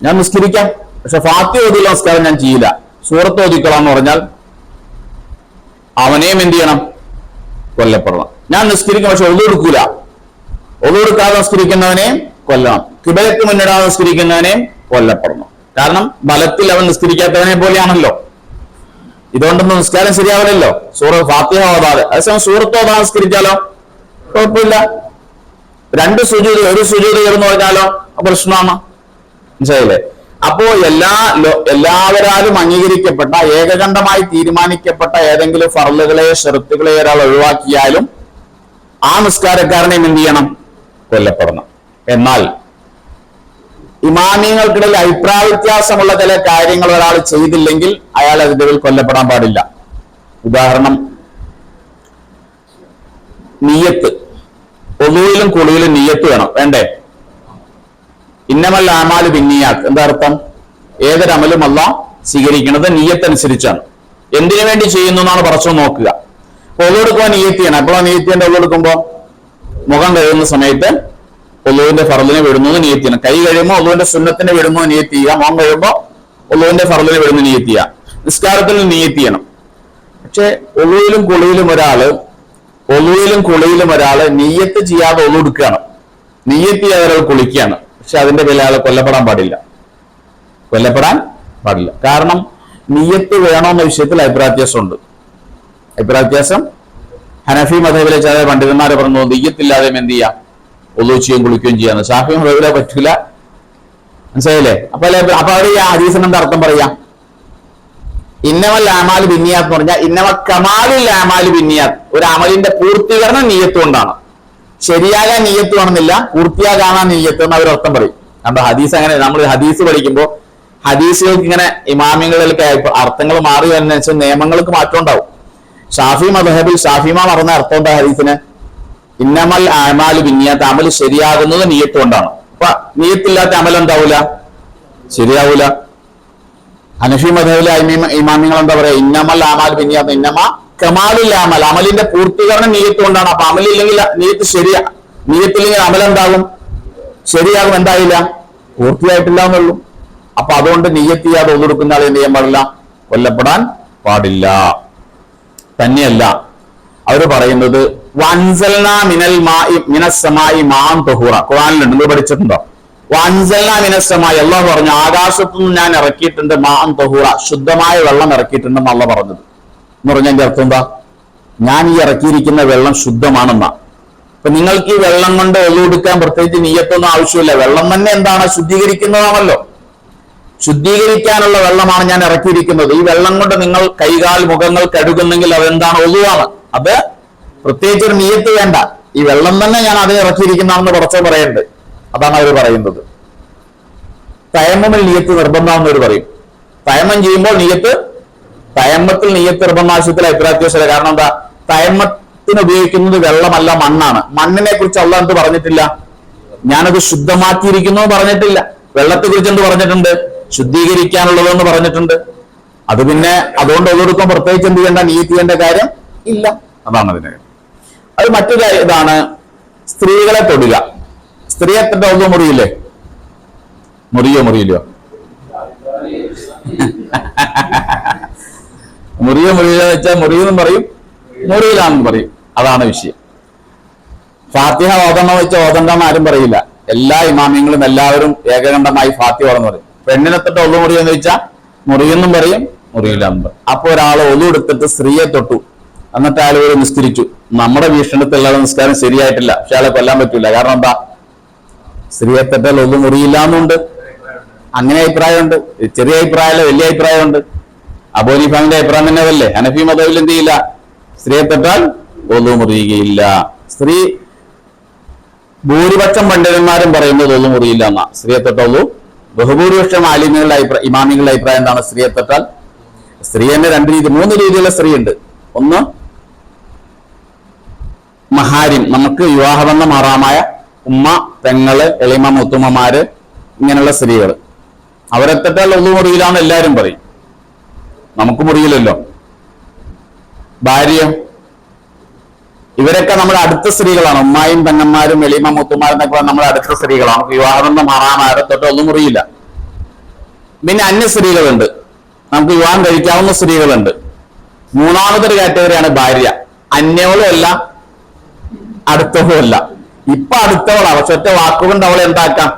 ഞാൻ നിസ്കരിക്കാം പക്ഷെ ഫാത്തിഹ ഓതൂല, നിസ്കാരം ഞാൻ ചെയ്യില്ല, സൂറത്ത് ഓതിക്കൊള്ളാം എന്ന് പറഞ്ഞാൽ അവനെയും എന്ത് ചെയ്യണം? കൊല്ലപ്പെടണം. ഞാൻ നിസ്കരിക്കും പക്ഷെ ഒളു എടുക്കൂല, ഒളു എടുക്കാതെ നിസ്കരിക്കുന്നവനെയും കൊല്ലണം. കിബലക്ക് മുന്നിടാതെ നിസ്കരിക്കുന്നവനെയും കൊല്ലപ്പെടണം. കാരണം ബലത്തിൽ അവൻ നിസ്കരിക്കാത്തവനെ പോലെയാണല്ലോ. ഇതുകൊണ്ടൊന്നും നിസ്കാരം ശരിയാവില്ലല്ലോ. ഫാത്തിഹ ഓതാതെ. അതേസമയം സൂറത്ത് ഓതാതെ നിസ്കരിച്ചാലോ കുഴപ്പമില്ല. 2 സുജൂദ്, 1 സുജൂദ് എന്ന് പറഞ്ഞാലോ പ്രശ്നമാണ്. മനസ്സിലായില്ലേ? അപ്പോ എല്ലാവരാലും അംഗീകരിക്കപ്പെട്ട ഏകകണ്ഠമായി തീരുമാനിക്കപ്പെട്ട ഏതെങ്കിലും ഫർളുകളെ ഷർത്തുകളെ ഒരാൾ ഒഴിവാക്കിയാലും ആ നിസ്കാരക്കാരനെയും എന്ത് ചെയ്യണം? കൊല്ലപ്പെടണം. എന്നാൽ ഇമാമിയങ്ങൾക്കിടയിൽ അഭിപ്രായ വ്യത്യാസമുള്ള ചില കാര്യങ്ങൾ ഒരാൾ ചെയ്തില്ലെങ്കിൽ അയാൾ അതിന്റെ പേരിൽ കൊല്ലപ്പെടാൻ പാടില്ല. ഉദാഹരണം, നിയ്യത്ത്. ഒളൂയിലും കുളിയിലും നിയ്യത്ത് വേണം, വേണ്ടേ? ഇന്നമൽ ആമാലു ബിന്നിയാത്ത്. എന്താ അർത്ഥം? ഏതൊരമലും അല്ലാഹ് സ്വീകരിക്കുന്നത് നിയ്യത്തനുസരിച്ചാണ്. എന്തിനു വേണ്ടി ചെയ്യുന്നു എന്നാണ് പറച്ചു നോക്കുക. ഒളുവെടുക്കുമ്പോൾ നിയ്യത്ത് ചെയ്യണം. എപ്പോഴാണ് നിയ്യത്ത് ചെയ്യേണ്ടത്? ഒളുവെടുക്കുമ്പോൾ മുഖം കഴുകുന്ന സമയത്ത് ഒളുവിന്റെ ഫർളിനെ വിടുന്നു നിയ്യത്ത് ചെയ്യണം. കൈ കഴിയുമ്പോൾ ഒളുവിന്റെ സുന്നത്തിന് വിടുന്നു നിയ്യത്ത് ചെയ്യുക. മുഖം കഴിയുമ്പോൾ ഒളുവിന്റെ ഫർളിനെ വിടുന്നു നിയ്യത്ത് ചെയ്യുക. നിസ്കാരത്തിൽ നിയ്യത്ത് ചെയ്യണം. പക്ഷെ ഒളുവിലും കുളിയിലും ഒരാള് നിയ്യത്ത് ചെയ്യാതെ ഒളുവെടുക്കുകയാണ്, നിയ്യത്ത് ചെയ്യാതെ ഒരാൾ കുളിക്കുകയാണ്. പക്ഷെ അതിന്റെ പേരിൽ അയാൾ കൊല്ലപ്പെടാൻ പാടില്ല. കാരണം നിയ്യത്ത് വേണമെന്ന വിഷയത്തിൽ അഭിപ്രായ വ്യത്യാസമുണ്ട്. അഭിപ്രായ വ്യത്യാസം ഹനഫി മദ്ഹബിലെ ചില പണ്ഡിതന്മാരെ പറഞ്ഞു നിയ്യത്തില്ലാതെ എന്ത് ചെയ്യാം, ഒളു ചെയ്യുകയും കുളിക്കുകയും ചെയ്യാന്ന്. ഷാഫി മദ്ഹബിലെ പറ്റില്ല. മനസ്സിലായില്ലേ? അപ്പൊ അവിടെ ഈ ഹദീസിന് എന്താ അർത്ഥം പറയാം? ഇന്നമൽ അമാലു ബിന്നിയാത്ത് എന്ന് പറഞ്ഞാൽ ഇന്നമ കമാലുൽ അമാലു ബിന്നിയാത്ത്, ഒരു അമലിന്റെ പൂർത്തീകരണം നിയ്യത്ത് കൊണ്ടാണ്. ശരിയാകാൻ നിയ്യത്ത് വേണമെന്നില്ല, പൂർത്തിയാകാൻ നിയ്യത്ത് എന്ന് അവരർത്ഥം പറയും. നമ്മുടെ ഹദീസ് അങ്ങനെ, നമ്മൾ ഹദീസ് പഠിക്കുമ്പോൾ ഹദീസുകൾക്ക് ഇങ്ങനെ ഇമാമികളിലൊക്കെ അർത്ഥങ്ങൾ മാറി വരുന്നതിനനുസരിച്ച് നിയമങ്ങൾക്ക് മാറ്റം ഉണ്ടാവും. ഷാഫി മദ്ഹബിൽ ഷാഫിമാ പറഞ്ഞ അർത്ഥം എന്താ ഹദീസിന്? ഇന്നമൽ അമാലു ബിന്നിയാത്ത്, അമൽ ശരിയാകുന്നത് നിയ്യത്ത് കൊണ്ടാണ്. അപ്പൊ നിയ്യത്തില്ലാത്ത അമൽ എന്താവൂല, ശരിയാവൂല. ഹനഫി മദ്ഹബിലെ ഇമാമിങ്ങൾ എന്താ പറയാ? ഇന്നമൽ അമാലു ബിന്നിയാത്ത് ഇന്നമ കമാലുൽ അമൽ, അമലിന്റെ പൂർത്തീകരണം നിയ്യത്ത് കൊണ്ടാണ്. അപ്പൊ അമലില്ലെങ്കിൽ നിയ്യത്ത് നിയ്യത്തില്ലെങ്കിൽ അമൽ എന്താകും? ശരിയാകും. എന്തായില്ല? പൂർത്തിയായിട്ടില്ല എന്നുള്ളൂ. അപ്പൊ അതുകൊണ്ട് നിയ്യത്ത് ചെയ്യാതെ ഒതുകൊടുക്കുന്ന ആളെ എന്ത് ചെയ്യാൻ പാടില്ല? കൊല്ലപ്പെടാൻ പാടില്ല. തന്നെയല്ല അവര് പറയുന്നത് വൻസൽനാ മിനൽ മാഇ മിനസ്സമായി മാൻ തഹൂറ, ഖുർആനിലുണ്ട്, നിങ്ങൾ പഠിച്ചിട്ടുണ്ടോ? വൻസൽനാ മിനസ്സമായി, അല്ലാഹു പറഞ്ഞു ആകാശത്തുനിന്ന് ഞാൻ ഇറക്കിയിട്ടുണ്ട് മാൻ തഹൂറ, ശുദ്ധമായ വെള്ളം ഇറക്കിയിട്ടുണ്ടെന്ന് അല്ലാഹു പറഞ്ഞത്. എന്ന് പറഞ്ഞാൽ എന്റെ അർത്ഥം എന്താ? ഞാൻ ഈ ഇറക്കിയിരിക്കുന്ന വെള്ളം ശുദ്ധമാണെന്നാ. അപ്പൊ നിങ്ങൾക്ക് ഈ വെള്ളം കൊണ്ട് ഒതുകൊടുക്കാൻ പ്രത്യേകിച്ച് നിയ്യത്തൊന്നും ആവശ്യമില്ല. വെള്ളം തന്നെ എന്താണ്? ശുദ്ധീകരിക്കുന്നതാണല്ലോ. ശുദ്ധീകരിക്കാനുള്ള വെള്ളമാണ് ഞാൻ ഇറക്കിയിരിക്കുന്നത്. ഈ വെള്ളം കൊണ്ട് നിങ്ങൾ കൈകാൽ മുഖങ്ങൾ കഴുകുന്നെങ്കിൽ അതെന്താണ്? ഒളുവാണ്. അത് പ്രത്യേകിച്ച് ഒരു നിയ്യത്ത് വേണ്ട. ഈ വെള്ളം തന്നെ ഞാൻ അതിന് ഇറക്കിയിരിക്കുന്നതാണെന്ന് കുറച്ച് പറയണ്ട്. അതാണ് അവർ പറയുന്നത്. തയമ്മുമിൽ നിയ്യത്ത് നിർബന്ധമാണെന്ന് അവർ പറയും. തയമ്മം ചെയ്യുമ്പോൾ തയമ്മത്തിൽ നിയ്യത്ത് നിർബന്ധാവശ്യത്തിൽ അഭിപ്രായത്തില്ല. കാരണം എന്താ? തയമ്മത്തിന് ഉപയോഗിക്കുന്നത് വെള്ളമല്ല, മണ്ണാണ്. മണ്ണിനെ കുറിച്ച് അല്ലാഹ് എന്ത് പറഞ്ഞിട്ടില്ല? ഞാനത് ശുദ്ധമാക്കിയിരിക്കുന്നു പറഞ്ഞിട്ടില്ല. വെള്ളത്തെ കുറിച്ച് എന്ത് പറഞ്ഞിട്ടുണ്ട്? ശുദ്ധീകരിക്കാനുള്ളതെന്ന് പറഞ്ഞിട്ടുണ്ട്. അത് പിന്നെ അതുകൊണ്ട് ഒതുകൊടുക്കാൻ പ്രത്യേകിച്ച് എന്ത് ചെയ്യേണ്ട, നിയ്യത്ത് ചെയ്യേണ്ട കാര്യം ഇല്ല. അതാണ് അതിന്. അത് മറ്റൊരു ഇതാണ് സ്ത്രീകളെ തൊടുക. സ്ത്രീയെ തൊട്ട ഒന്നും മുറിയില്ലേ? മുറിയില്ലോ? മുറിയില്ല വെച്ചാൽ മുറിയെന്നും പറയും, മുറിയിലാണെന്ന് പറയും. അതാണ് വിഷയം. ഫാത്തിഹ ഓതണം വെച്ചാൽ ഓതണ്ടെന്ന് ആരും പറയില്ല. എല്ലാ ഇമാമിങ്ങളും എല്ലാവരും ഏകകണ്ഠമായി ഫാത്തിഹ ഓതെന്ന് പറയും. പെണ്ണിനെ തൊട്ട് ഒളു മുറിയെന്ന് വെച്ചാൽ മുറിയെന്നും പറയും, മുറിയില്ലാന്നും പറയും. അപ്പൊ ഒരാൾ ഒളു എടുത്തിട്ട് സ്ത്രീയെ തൊട്ടു, എന്നിട്ട് അയാൾ ഒരു നിസ്കരിച്ചു. നമ്മുടെ വീക്ഷണത്തിലുള്ള നിസ്കാരം ശരിയായിട്ടില്ല, പക്ഷെ അയാളെ കൊല്ലാൻ പറ്റൂല. കാരണം എന്താ? സ്ത്രീയെ തൊട്ടാൽ ഒളു മുറിയില്ലാന്നുണ്ട്. അങ്ങനെ അഭിപ്രായമുണ്ട്. ചെറിയ അഭിപ്രായമല്ല, വലിയ അഭിപ്രായമുണ്ട്. അബൂ ഹനീഫയുടെ അഭിപ്രായം തന്നെ അതല്ലേ. ഹനഫി മദ്ഹബിൽ എന്ത് ചെയ്യില്ല? സ്ത്രീയെ തൊട്ടാൽ ഒളു മുറിയുകയില്ല. സ്ത്രീ ഭൂരിപക്ഷം പണ്ഡിതന്മാരും പറയുന്നത് ഒളു മുറിയില്ല എന്നാ. സ്ത്രീയെ തൊട്ടുള്ളൂ. ബഹുഭൂരിപക്ഷം ആലിമ്യങ്ങളുടെ ഇമാമിങ്ങളുടെ അഭിപ്രായം എന്താണ്? സ്ത്രീയെ തൊട്ടാൽ. സ്ത്രീ തന്നെ മൂന്ന് രീതിയിലുള്ള സ്ത്രീ ഉണ്ട്. ഒന്ന് മഹാരിം, നമുക്ക് വിവാഹബന്ധം മാറാമായ ഉമ്മ, പെങ്ങള്, എളിമ, മുത്തുമ്മമാര്, ഇങ്ങനെയുള്ള സ്ത്രീകൾ. അവരെ തൊട്ടാൽ ഒളു മുറിയില്ലാന്ന് എല്ലാരും പറയും. നമുക്ക് മുറിയില്ലല്ലോ. ഭാര്യ, ഇവരൊക്കെ നമ്മുടെ അടുത്ത സ്ത്രീകളാണ്. ഉമ്മായും പെങ്ങന്മാരും എളിമ മുത്തുമാരും എന്നൊക്കെ നമ്മുടെ അടുത്ത സ്ത്രീകളാണ്. നമുക്ക് വിവാഹബന്ധം മാറാമാരെ തൊട്ട് ഒന്നും മുറിയില്ല. പിന്നെ അന്യ സ്ത്രീകളുണ്ട്, നമുക്ക് വിവാഹം കഴിക്കാവുന്ന സ്ത്രീകളുണ്ട്. മൂന്നാമതൊരു കാറ്റഗറിയാണ് ഭാര്യ. അന്യവളും അല്ല, അടുത്തവളും അല്ല. ഇപ്പൊ അടുത്തവളാണ്, പക്ഷെ ഒറ്റ വാക്കുകൊണ്ട് അവളെ എന്താക്കാം?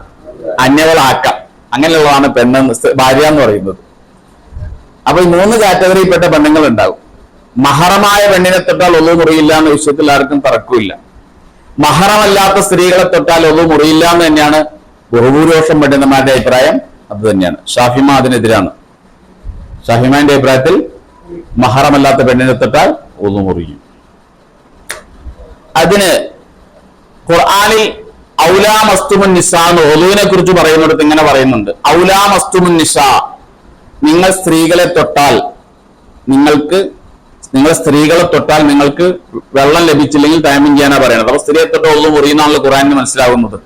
അന്യവളാക്കാം. അങ്ങനെയുള്ളതാണ് ഭാര്യ എന്ന് പറയുന്നത്. അപ്പൊ ഈ മൂന്ന് കാറ്റഗറിയിൽപ്പെട്ട പെണ്ണുങ്ങൾ ഉണ്ടാവും. മഹറമായ പെണ്ണിനെ തൊട്ടാൽ ഒളു മുറിയില്ല എന്ന വിഷയത്തിൽ ആർക്കും തർക്കമില്ല. മഹറമല്ലാത്ത സ്ത്രീകളെ തൊട്ടാൽ ഒളു മുറിയില്ല എന്ന് തന്നെയാണ് ബഹുഭൂരിപക്ഷം പണ്ഡിതന്മാരുടെ അഭിപ്രായം. അത് തന്നെയാണ്. ഷാഫിമ അതിനെതിരാണ്. ഷാഫിമാന്റെ അഭിപ്രായത്തിൽ മഹറമല്ലാത്ത പെണ്ണിനെ തൊട്ടാൽ ഒളു മുറിയും. അതിന് ഖുർആനിൽ ഔലാ മസ്തുമുൻ നിസാ എന്ന് ഒളുവിനെ കുറിച്ച് പറയുന്നിടത്ത് ഇങ്ങനെ പറയുന്നുണ്ട്. ഔലാ മസ്തുമുൻ നിസാ, നിങ്ങൾ സ്ത്രീകളെ തൊട്ടാൽ നിങ്ങൾക്ക് വെള്ളം ലഭിച്ചില്ലെങ്കിൽ തയമ്മും ചെയ്യാനാ പറയുന്നത്. അപ്പൊ സ്ത്രീയെ തൊട്ട് ഒളു മുറിയുന്നാണല്ലോ ഖുർആനിന് മനസ്സിലാകുന്നത്,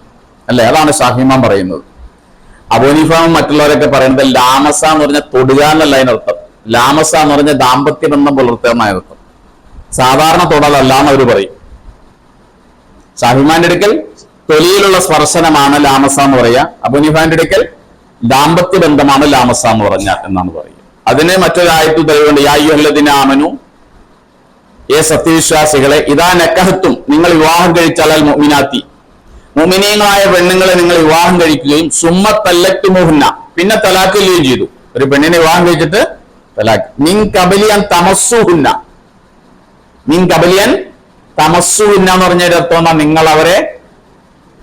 അല്ലെ? അതാണ് ഷാഫിമാൻ പറയുന്നത്. അബൂനിഫാമും മറ്റുള്ളവരൊക്കെ പറയുന്നത് ലാമസ എന്ന് പറഞ്ഞാൽ തൊടുക എന്നല്ല അതിനർത്ഥം. ലാമസ എന്ന് പറഞ്ഞാൽ ദാമ്പത്യ ബന്ധം പുലർത്തുക എന്നർത്ഥം. സാധാരണ തൊടലല്ല എന്ന് അവർ പറയും. ഷാഹിമാന്റെ അടുക്കൽ തൊലിയിലുള്ള സ്പർശനമാണ് ലാമസ എന്ന് പറയുക. അബൂനിഫാന്റെ അടുക്കൽ ദാമ്പത്യ ബന്ധമാണ് ലാമസ എന്ന് പറഞ്ഞ എന്നാണ് പറയുക. അതിന് മറ്റൊരായത്തിൽ തെളിവുണ്ട്. യാ അയ്യുഹല്ലദീന ആമനു, ഏ സത്യവിശ്വാസികളെ, ഇദാ നക്കഹത്തും, നിങ്ങൾ വിവാഹം കഴിച്ചാൽ അൽ മുഅ്മിനാത്തി, മുഅ്മിനീങ്ങളായ പെണ്ണുങ്ങളെ നിങ്ങൾ വിവാഹം കഴിക്കുകയും സുമ്മ തല്ലക്തുമുഹുന്ന, പിന്നെ തലാഖ് ചൊല്ലുകയും ചെയ്തു. ഒരു പെണ്ണിനെ വിവാഹം കഴിച്ചിട്ട് തലാഖ്. മിൻ ഖബലിയൻ തമസ്സുഹുന്ന, മിൻ ഖബലിയൻ തമസ്സുഹുന്ന എന്ന് പറഞ്ഞതിന്റെ അർത്ഥം എന്താ? നിങ്ങൾ അവരെ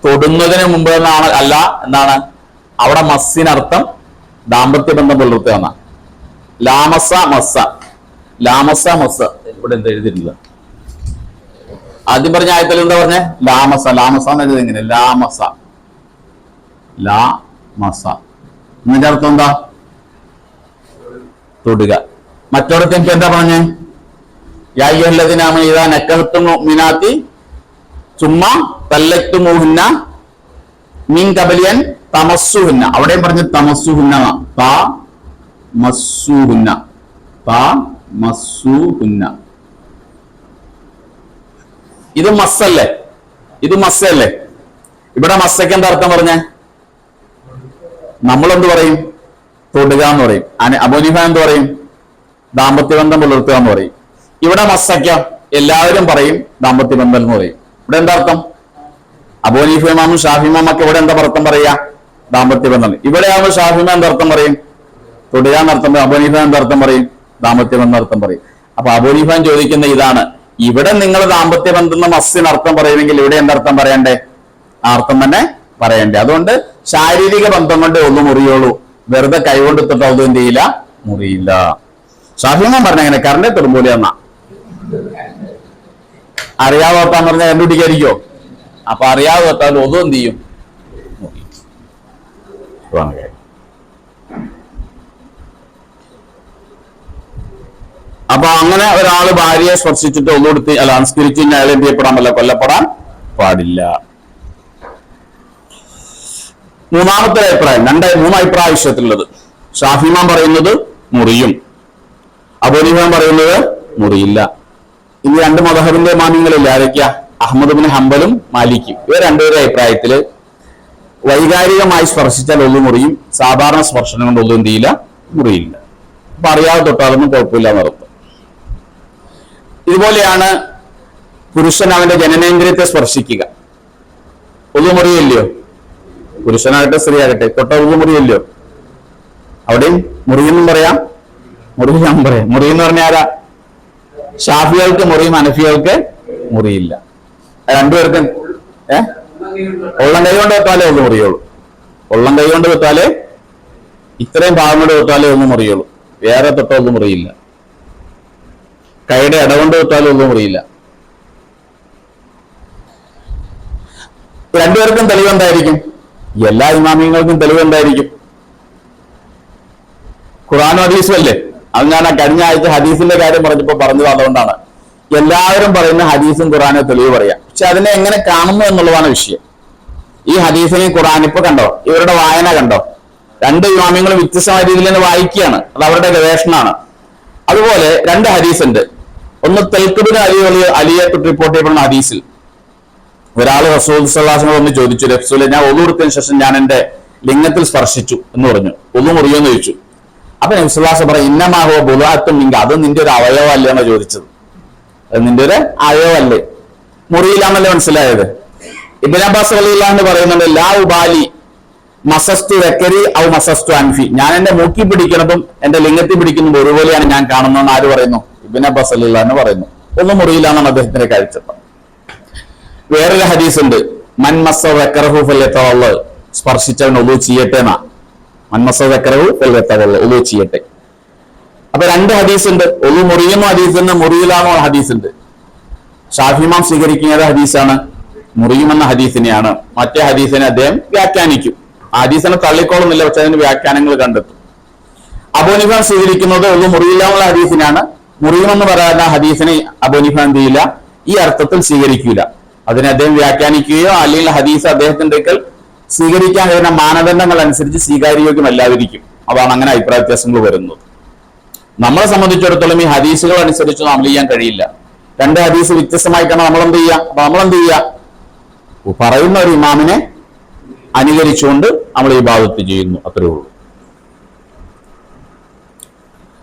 തൊടുന്നതിന് മുമ്പ് എന്നാണ്. അല്ല, എന്താണ് അവിടെ മസ്സിനർത്ഥം? ദാമ്പത്യ ബന്ധം പുലർത്തുക എന്നാണ്. ലാമസ മസ്സ, ലാമസ മസ്സ ഇവിടെ എന്താ എഴുതിയിട്ടില്ല. ആദ്യം പറഞ്ഞ ആയത്തിൽ എന്താ പറഞ്ഞേ? ലാമസ. ലാമസ എന്നത് എങ്ങനെ? ലാമസ, ലാമസ ഇതിന്റെ അർത്ഥം എന്താ? തൊടുക. മറ്റോടത്ത് എനിക്ക് എന്താ പറഞ്ഞേ? യാ അയ്യുഹല്ലദീന ആമനൂ ഇദാ നക്കഹത്തും മുഅ്മിനാത്തി സുമ്മ തല്ലക്തുമുഹുന്ന മിൻ ഖബലിയൻ തമസ്സുഹുന്ന. അവിടെയും പറഞ്ഞ് തമസ്സുഹുന്ന, തമസ്സുഹുന്ന, തമസ്സുഹുന്ന. ഇത് മസ്സല്ലേ? ഇത് മസ്സല്ലേ? ഇവിടെ മസ്സയ്ക്ക് എന്താ അർത്ഥം പറഞ്ഞേ? നമ്മളെന്ത് പറയും? തൊടുക എന്ന് പറയും. അബൂനിഫ എന്ത് പറയും? ദാമ്പത്യ ബന്ധം പുലർത്തുക എന്ന് പറയും. ഇവിടെ മസ്സയ്ക്ക എല്ലാവരും പറയും ദാമ്പത്യ ബന്ധം എന്ന് പറയും. ഇവിടെ എന്താ അർത്ഥം? അബൂനിഫ ഇമാമും ഷാഫി ഇമാമൊക്കെ ഇവിടെ എന്താ അർത്ഥം പറയാ? ദാമ്പത്യ ബന്ധം. ഇവിടെ ആവുമ്പോൾ ഷാഫിമ എന്തർത്ഥം പറയും? തൊടുക എന്നർത്ഥം പറയും. അബൂനിഫ എന്തർത്ഥം പറയും? ദാമ്പത്യ ബന്ധം അർത്ഥം പറയും. അപ്പൊ അബൂനിഫാൻ ചോദിക്കുന്ന ഇതാണ്, ഇവിടെ നിങ്ങൾ ദാമ്പത്യ ബന്ധം എന്ന മസ്സിന് അർത്ഥം പറയുമെങ്കിൽ ഇവിടെ എന്തർത്ഥം പറയണ്ടേ? ആ അർത്ഥം തന്നെ പറയണ്ടേ. അതുകൊണ്ട് ശാരീരിക ബന്ധം കൊണ്ട് ഒന്ന് മുറിയോളൂ, വെറുതെ കൈകൊണ്ട് തൊട്ട് ഒന്നും എന്ത് ചെയ്യില്ല, മുറിയില്ല. ഷാഫിമാൻ പറഞ്ഞ അങ്ങനെ കറണ്ടെ തൊടുമ്പോലെ എന്നാ. അറിയാതെ തൊട്ടാന്ന് പറഞ്ഞാൽ കണ്ടുപിടിക്കാതിരിക്കോ? അപ്പൊ അറിയാതെ തൊട്ടാൽ ഒന്നും എന്ത് ചെയ്യും? അപ്പൊ അങ്ങനെ ഒരാള് ഭാര്യയെ സ്പർശിച്ചിട്ട് ഒന്നുകൊടുത്ത് അല്ല സംസ്കരിച്ചു കഴിഞ്ഞാൽ അയാൾ എന്ത് ചെയ്യപ്പെടാൻ കൊല്ലപ്പെടാൻ പാടില്ല. മൂന്നാമത്തെ അഭിപ്രായം, മൂന്ന് അഭിപ്രായ വിഷയത്തിലുള്ളത്. ഷാഫിമാൻ പറയുന്നത് മുറിയും, അബൂനിഫാൻ പറയുന്നത് മുറിയില്ല. ഇനി രണ്ട് മദ്ഹബിന്റെ ഇമാമിങ്ങളില്ല, ആരൊക്കെയാ? അഹ്മദ് ബിൻ ഹംബലും മാലിക്കും. ഇവർ രണ്ടുപേരുടെ അഭിപ്രായത്തില് വൈകാരികമായി സ്പർശിച്ചാൽ ഒന്നു മുറിയും, സാധാരണ സ്പർശനം കൊണ്ട് ഒന്നും എന്ത് ചെയ്യില്ല, മുറിയില്ല. അപ്പൊ അറിയാതെ തൊട്ടാലൊന്നും കുഴപ്പമില്ല എന്നർത്ഥം. ഇതുപോലെയാണ് പുരുഷൻ അവന്റെ ജനനേന്ദ്രിയത്തെ സ്പർശിക്കുക. ഒന്നു മുറിയില്ലയോ? പുരുഷനാകട്ടെ സ്ത്രീ ആകട്ടെ തൊട്ട ഒന്നു മുറിയില്ലയോ? അവിടെയും മുറിയെന്നും പറയാം, മുറിയാൻ പറയാം. മുറിയെന്ന് പറഞ്ഞാൽ ആരാ? ഷാഫികൾക്ക് മുറിയും, ഹനഫികൾക്ക് മുറിയില്ല. രണ്ടുപേർക്കും ഉള്ളം കൈ കൊണ്ട് വെട്ടാലേ ഒന്ന് മുറിയുള്ളൂ. ഉള്ളം കൈ കൊണ്ട് വെട്ടാലേ, ഇത്രയും ഭാഗം കൊണ്ട് വെട്ടാലേ ഒന്നും മുറിയുള്ളൂ. വേറെ തൊട്ട ഒന്നും മുറിയില്ല. കൈയുടെ ഇടകൊണ്ട് വെട്ടാലും ഒന്നും മുറിയില്ല. രണ്ടുപേർക്കും തെളിവെന്തായിരിക്കും? എല്ലാ ഇമാമിങ്ങൾക്കും തെളിവെന്തായിരിക്കും? ഖുർആനും ഹദീസും അല്ലേ? അത് ഞാൻ കഴിഞ്ഞ ആഴ്ച ഹദീസിന്റെ കാര്യം പറഞ്ഞപ്പോ പറഞ്ഞത് അതുകൊണ്ടാണ്. എല്ലാവരും പറയുന്ന ഹദീസും ഖുർആനെ തെളിവ് പറയാം. പക്ഷെ അതിനെ എങ്ങനെ കാണുന്നു എന്നുള്ളതാണ് വിഷയം. ഈ ഹദീസിനെയും ഖുർആൻ ഇപ്പൊ കണ്ടോ, ഇവരുടെ വായന കണ്ടോ? രണ്ട് ഇമാമിങ്ങളും വ്യത്യസ്തമായ രീതിയിൽ തന്നെ വായിക്കുകയാണ്. അത് അവരുടെ ഗവേഷണമാണ്. അതുപോലെ രണ്ട് ഹദീസ് ഉണ്ട്. ഒന്ന് തൽക്കുബിന് അലിയെ തൊട്ട് റിപ്പോർട്ട് ചെയ്യപ്പെടുന്ന ഹദീസിൽ ഒരാൾ റസൂൽ സല്ലല്ലാഹു അലൈഹി വസല്ലം ഒന്ന് ചോദിച്ചു, റസൂലേ, ഞാൻ ഒളു എടുത്തതിന് ശേഷം ഞാൻ എന്റെ ലിംഗത്തിൽ സ്പർശിച്ചു എന്ന് പറഞ്ഞു. ഒന്നു മുറിയോന്ന് ചോദിച്ചു. അപ്പൊ നബി സല്ലല്ലാഹു അലൈഹി വസല്ലം പറഞ്ഞു, ഇന്നമാഹോ ബുലാത്തും മിങ്ക, അത് നിന്റെ ഒരു അവയവമല്ലേ എന്നാ ചോദിച്ചത്. അത് നിന്റെ ഒരു അവയവമല്ലേ, മുറിയിലാന്നല്ലേ മനസ്സിലായത്. ഇബ്നു അബ്ബാസ് റളിയല്ലാഹു അൻഹു പറയുന്നുണ്ട്, ലാ ഉബാലി മസസ്തു വെക്കരി ഔ മസസ്തു അൻഫി, ഞാൻ എന്റെ മൂക്കി പിടിക്കുന്നതും എന്റെ ലിംഗത്തിൽ പിടിക്കുന്നതും ഒരുപോലെയാണ് ഞാൻ കാണുന്നതെന്ന് ആര് പറയുന്നു? ഇബ്നു അബ്ബാസ് റളിയല്ലാഹു അൻഹു പറയുന്നു. ഒന്നും മുറിയില്ലാന്നാണ് അദ്ദേഹത്തിന്റെ കാഴ്ചപ്പാട്. വേറൊരു ഹദീസ് ഉണ്ട്, മൻ മസ്സ വെക്കറഹു ഫല്യതവല്ല, സ്പർശിച്ചവൻ ഒളു ചെയ്യട്ടെ എന്നാ. മൻ മസ്സ വെക്കറഹു ഫല്യതവല്ല, ഒളു ചെയ്യട്ടെ. അപ്പൊ രണ്ട് ഹദീസ് ഉണ്ട്. ഒളു മുറിയുന്ന ഹദീസ് ഉണ്ട്, മുറിയിലാണോ ഹദീസ് ഉണ്ട്. ഷാഫിമാം സ്വീകരിക്കുന്നത് ഹദീസാണ്, മുറിയുമെന്ന ഹദീസിനെയാണ്. മറ്റേ ഹദീസിനെ അദ്ദേഹം വ്യാഖ്യാനിക്കും. ആ ഹദീസിനെ തള്ളിക്കോളുന്നില്ല, പക്ഷെ അതിന് വ്യാഖ്യാനങ്ങൾ കണ്ടെത്തും. അബൂനിഫാൻ സ്വീകരിക്കുന്നത് ഒന്നും മുറിയില്ലാന്നുള്ള ഹദീസിനാണ്. മുറിയുമെന്ന് പറയുന്ന ഹദീസിനെ അബൂനിഫാൻ എന്ത് ചെയ്യില്ല, ഈ അർത്ഥത്തിൽ സ്വീകരിക്കില്ല. അതിനെ അദ്ദേഹം വ്യാഖ്യാനിക്കുകയോ അല്ലെങ്കിൽ ഹദീസ് അദ്ദേഹത്തിന്റെ സ്വീകരിക്കാൻ കഴിയുന്ന മാനദണ്ഡങ്ങൾ അനുസരിച്ച് സ്വീകാര്യോഗ്യമല്ലാതിരിക്കും. അതാണ് അങ്ങനെ അഭിപ്രായ വ്യത്യാസങ്ങൾ വരുന്നത്. നമ്മളെ സംബന്ധിച്ചിടത്തോളം ഈ ഹദീസുകൾ അനുസരിച്ച് അമൽ ചെയ്യാൻ കഴിയില്ല. രണ്ട് ഹദീസ് വ്യത്യസ്തമായിട്ടാണ് നമ്മൾ എന്ത് ചെയ്യുക. അപ്പൊ നമ്മൾ എന്ത് ചെയ്യുക, പറയുന്ന ഒരു ഇമാമിനെ അനുകരിച്ചുകൊണ്ട് നമ്മൾ ഈ ഇബാദത്ത് ചെയ്യുന്നു, അത്രേ ഉള്ളൂ.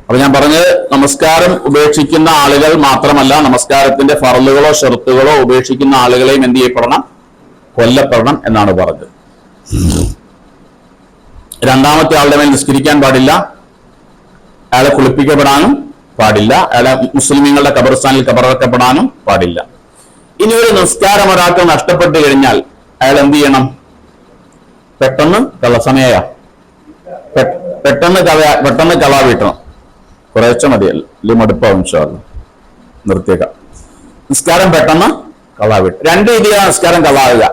അപ്പൊ ഞാൻ പറഞ്ഞത്, നമസ്കാരം ഉപേക്ഷിക്കുന്ന ആളുകൾ മാത്രമല്ല, നമസ്കാരത്തിന്റെ ഫർളുകളോ ഷർത്തുകളോ ഉപേക്ഷിക്കുന്ന ആളുകളെയും എന്ത് ചെയ്യപ്പെടണം, കൊല്ലപ്പെടണം എന്നാണ് പറഞ്ഞത്. രണ്ടാമത്തെ ആളുടെ മേൽ നിസ്കരിക്കാൻ പാടില്ല, അയാളെ കുളിപ്പിക്കപ്പെടാനും പാടില്ല, അയാളെ മുസ്ലിമീങ്ങളുടെ ഖബർസ്ഥാനിൽ ഖബറടക്കപ്പെടാനും പാടില്ല. ഇനി ഒരു നിസ്കാരം ഒരാൾക്ക് നഷ്ടപ്പെട്ടു കഴിഞ്ഞാൽ അയാൾ എന്ത് ചെയ്യണം? പെട്ടെന്ന് പെട്ടെന്ന് കള വീട്ടണം. കുറേശ്ശെ മതിയല്ല, അല്ലെങ്കിൽ മടുപ്പാവും. നിർത്തിയേക്കാം. നിസ്കാരം പെട്ടെന്ന് കള വീട്ടും. രണ്ട് രീതിയിലാണ് നിസ്കാരം കളാവുക.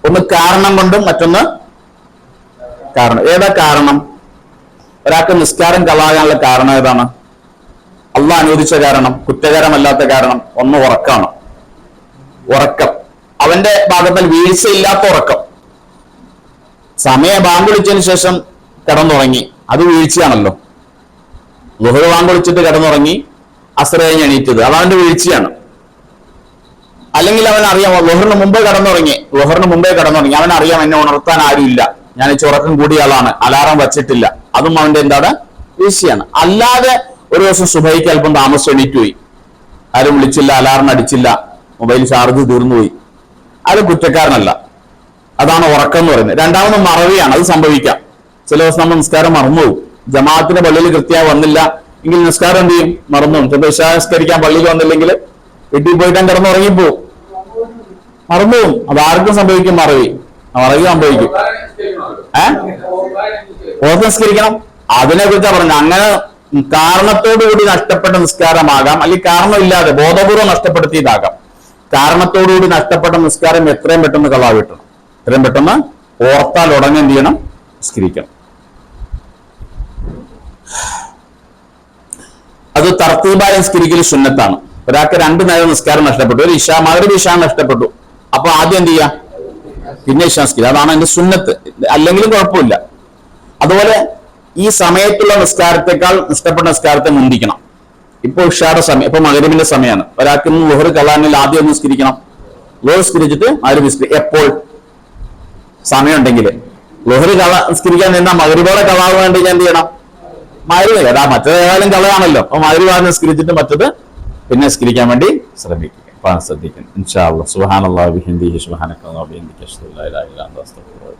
ഒന്ന് കാരണം കൊണ്ടും, മറ്റൊന്ന് കാരണം. ഏതാ കാരണം? ഒരാൾക്ക് നിസ്കാരം കളാകാനുള്ള കാരണം ഏതാണ്? അള്ളാഹ് അനുവദിച്ച കാരണം, കുറ്റകരമല്ലാത്ത കാരണം. ഒന്ന് ഉറക്കാണ്. ഉറക്കം, അവന്റെ ഭാഗത്തിൽ വീഴ്ചയില്ലാത്ത ഉറക്കം. ബാങ്ക് വിളിച്ചതിന് ശേഷം കിടന്നുറങ്ങി, അത് വീഴ്ചയാണല്ലോ. ളുഹർ ബാങ്ക് വിളിച്ചിട്ട് കിടന്നുറങ്ങി, അസ്ർ കഴിഞ്ഞ് എണീറ്റത്, അത് അവന്റെ വീഴ്ചയാണ്. അല്ലെങ്കിൽ അവൻ അറിയാം, ളുഹറിന് മുമ്പേ കിടന്നുറങ്ങി, അവൻ അറിയാം എന്നെ ഉണർത്താൻ ആരുമില്ല, ഞാൻ ഉറക്കം കൂടിയ ആളാണ്, അലാറം വച്ചിട്ടില്ല, അതും അവന്റെ എന്താണ്, വീഴ്ചയാണ്. അല്ലാതെ ഒരു ദിവസം സുബഹിക്ക് അല്പം താമസം എണീറ്റ് പോയി, ആരും വിളിച്ചില്ല, അലാറം അടിച്ചില്ല, മൊബൈൽ ചാർജ് തീർന്നുപോയി, അത് കുറ്റക്കാരനല്ല. അതാണ് ഉറക്കം എന്ന് പറയുന്നത്. രണ്ടാമത് മറവിയാണ്, അത് സംഭവിക്കാം. ചില ദിവസം നമ്മൾ നിസ്കാരം മറന്നുപോകും. ജമാഅത്തിന്റെ പള്ളിയിൽ കൃത്യമായി വന്നില്ല എങ്കിൽ നിസ്കാരം എന്ത് ചെയ്യും, മറന്നു. ചിലപ്പോൾ ഇശാ നിസ്കരിക്കാൻ പള്ളിയിൽ വന്നില്ലെങ്കിൽ വീട്ടിൽ പോയിട്ട് കിടന്നുറങ്ങിപ്പോവും, മറന്നുപോകും. അത് ആർക്കും സംഭവിക്കും, മറവി സംഭവിക്കും. ഓർത്ത് നിസ്കരിക്കണം. അതിനെ കുറിച്ചാണ് പറഞ്ഞത്. അങ്ങനെ കാരണത്തോടുകൂടി നഷ്ടപ്പെട്ട നിസ്കാരമാകാം, അല്ലെങ്കിൽ കാരണമില്ലാതെ ബോധപൂർവ്വം നഷ്ടപ്പെടുത്തിയതാകാം. കാരണത്തോടുകൂടി നഷ്ടപ്പെട്ട നിസ്കാരം എത്രയും പെട്ടെന്ന് കളാ കിട്ടണം. എത്രയും പെട്ടെന്ന് ഓർത്താൽ ഉടനെ എന്ത് ചെയ്യണം, നിസ്കരിക്കണം. അത് തർത്തീബായ നിസ്കരിക്കൽ സുന്നത്താണ്. ഒരാൾക്ക് രണ്ടു നേരം നിസ്കാരം നഷ്ടപ്പെട്ടു, ഒരു മഗ്‌രിബ് ഇശാ നഷ്ടപ്പെട്ടു, അപ്പൊ ആദ്യം എന്ത് ചെയ്യാം, പിന്നെ ഇശാ നിസ്കരിക്കുക. അതാണ് അതിന്റെ സുന്നത്ത്. അല്ലെങ്കിലും കുഴപ്പമില്ല. അതുപോലെ ഈ സമയത്തുള്ള നിസ്കാരത്തെക്കാൾ നഷ്ടപ്പെട്ട നിസ്കാരത്തെ മുന്തിക്കണം. ഇപ്പൊ ഇശായുടെ സമയം, ഇപ്പൊ മഗ്‌രിബിന്റെ സമയമാണ്. ഒരാൾക്ക് ളുഹർ കളാനിൽ ആദ്യം ഒന്ന് നിസ്കരിക്കണം. ളുഹർ നിസ്കരിച്ചിട്ട് മഗ്‌രിബ് നിസ്കരിക്കും. എപ്പോൾ സമയം ഉണ്ടെങ്കിൽ. ളുഹർ നിസ്കരിക്കാൻ നിന്നാൽ മഗ്‌രിബോടെ കളാവ് വേണ്ടി ഞാൻ എന്ത് ചെയ്യണം, മഗ്‌രിബ് ഏതാ മറ്റേതായാലും കളയാണല്ലോ. അപ്പൊ മഗ്‌രിബ് നിസ്കരിച്ചിട്ട് മറ്റത് പിന്നെ നിസ്കരിക്കാൻ വേണ്ടി ശ്രദ്ധിക്കണം. ഇൻഷാ അല്ലാഹ്. സുബ്ഹാനല്ലാഹി വബിഹംദിഹി സുബ്ഹാനക്കല്ലാഹി വബിഹംദിക അഷ്ഹദു അല്ലാ ഇലാഹ ഇല്ല അൻത അസ്തഗ്ഫിറുക.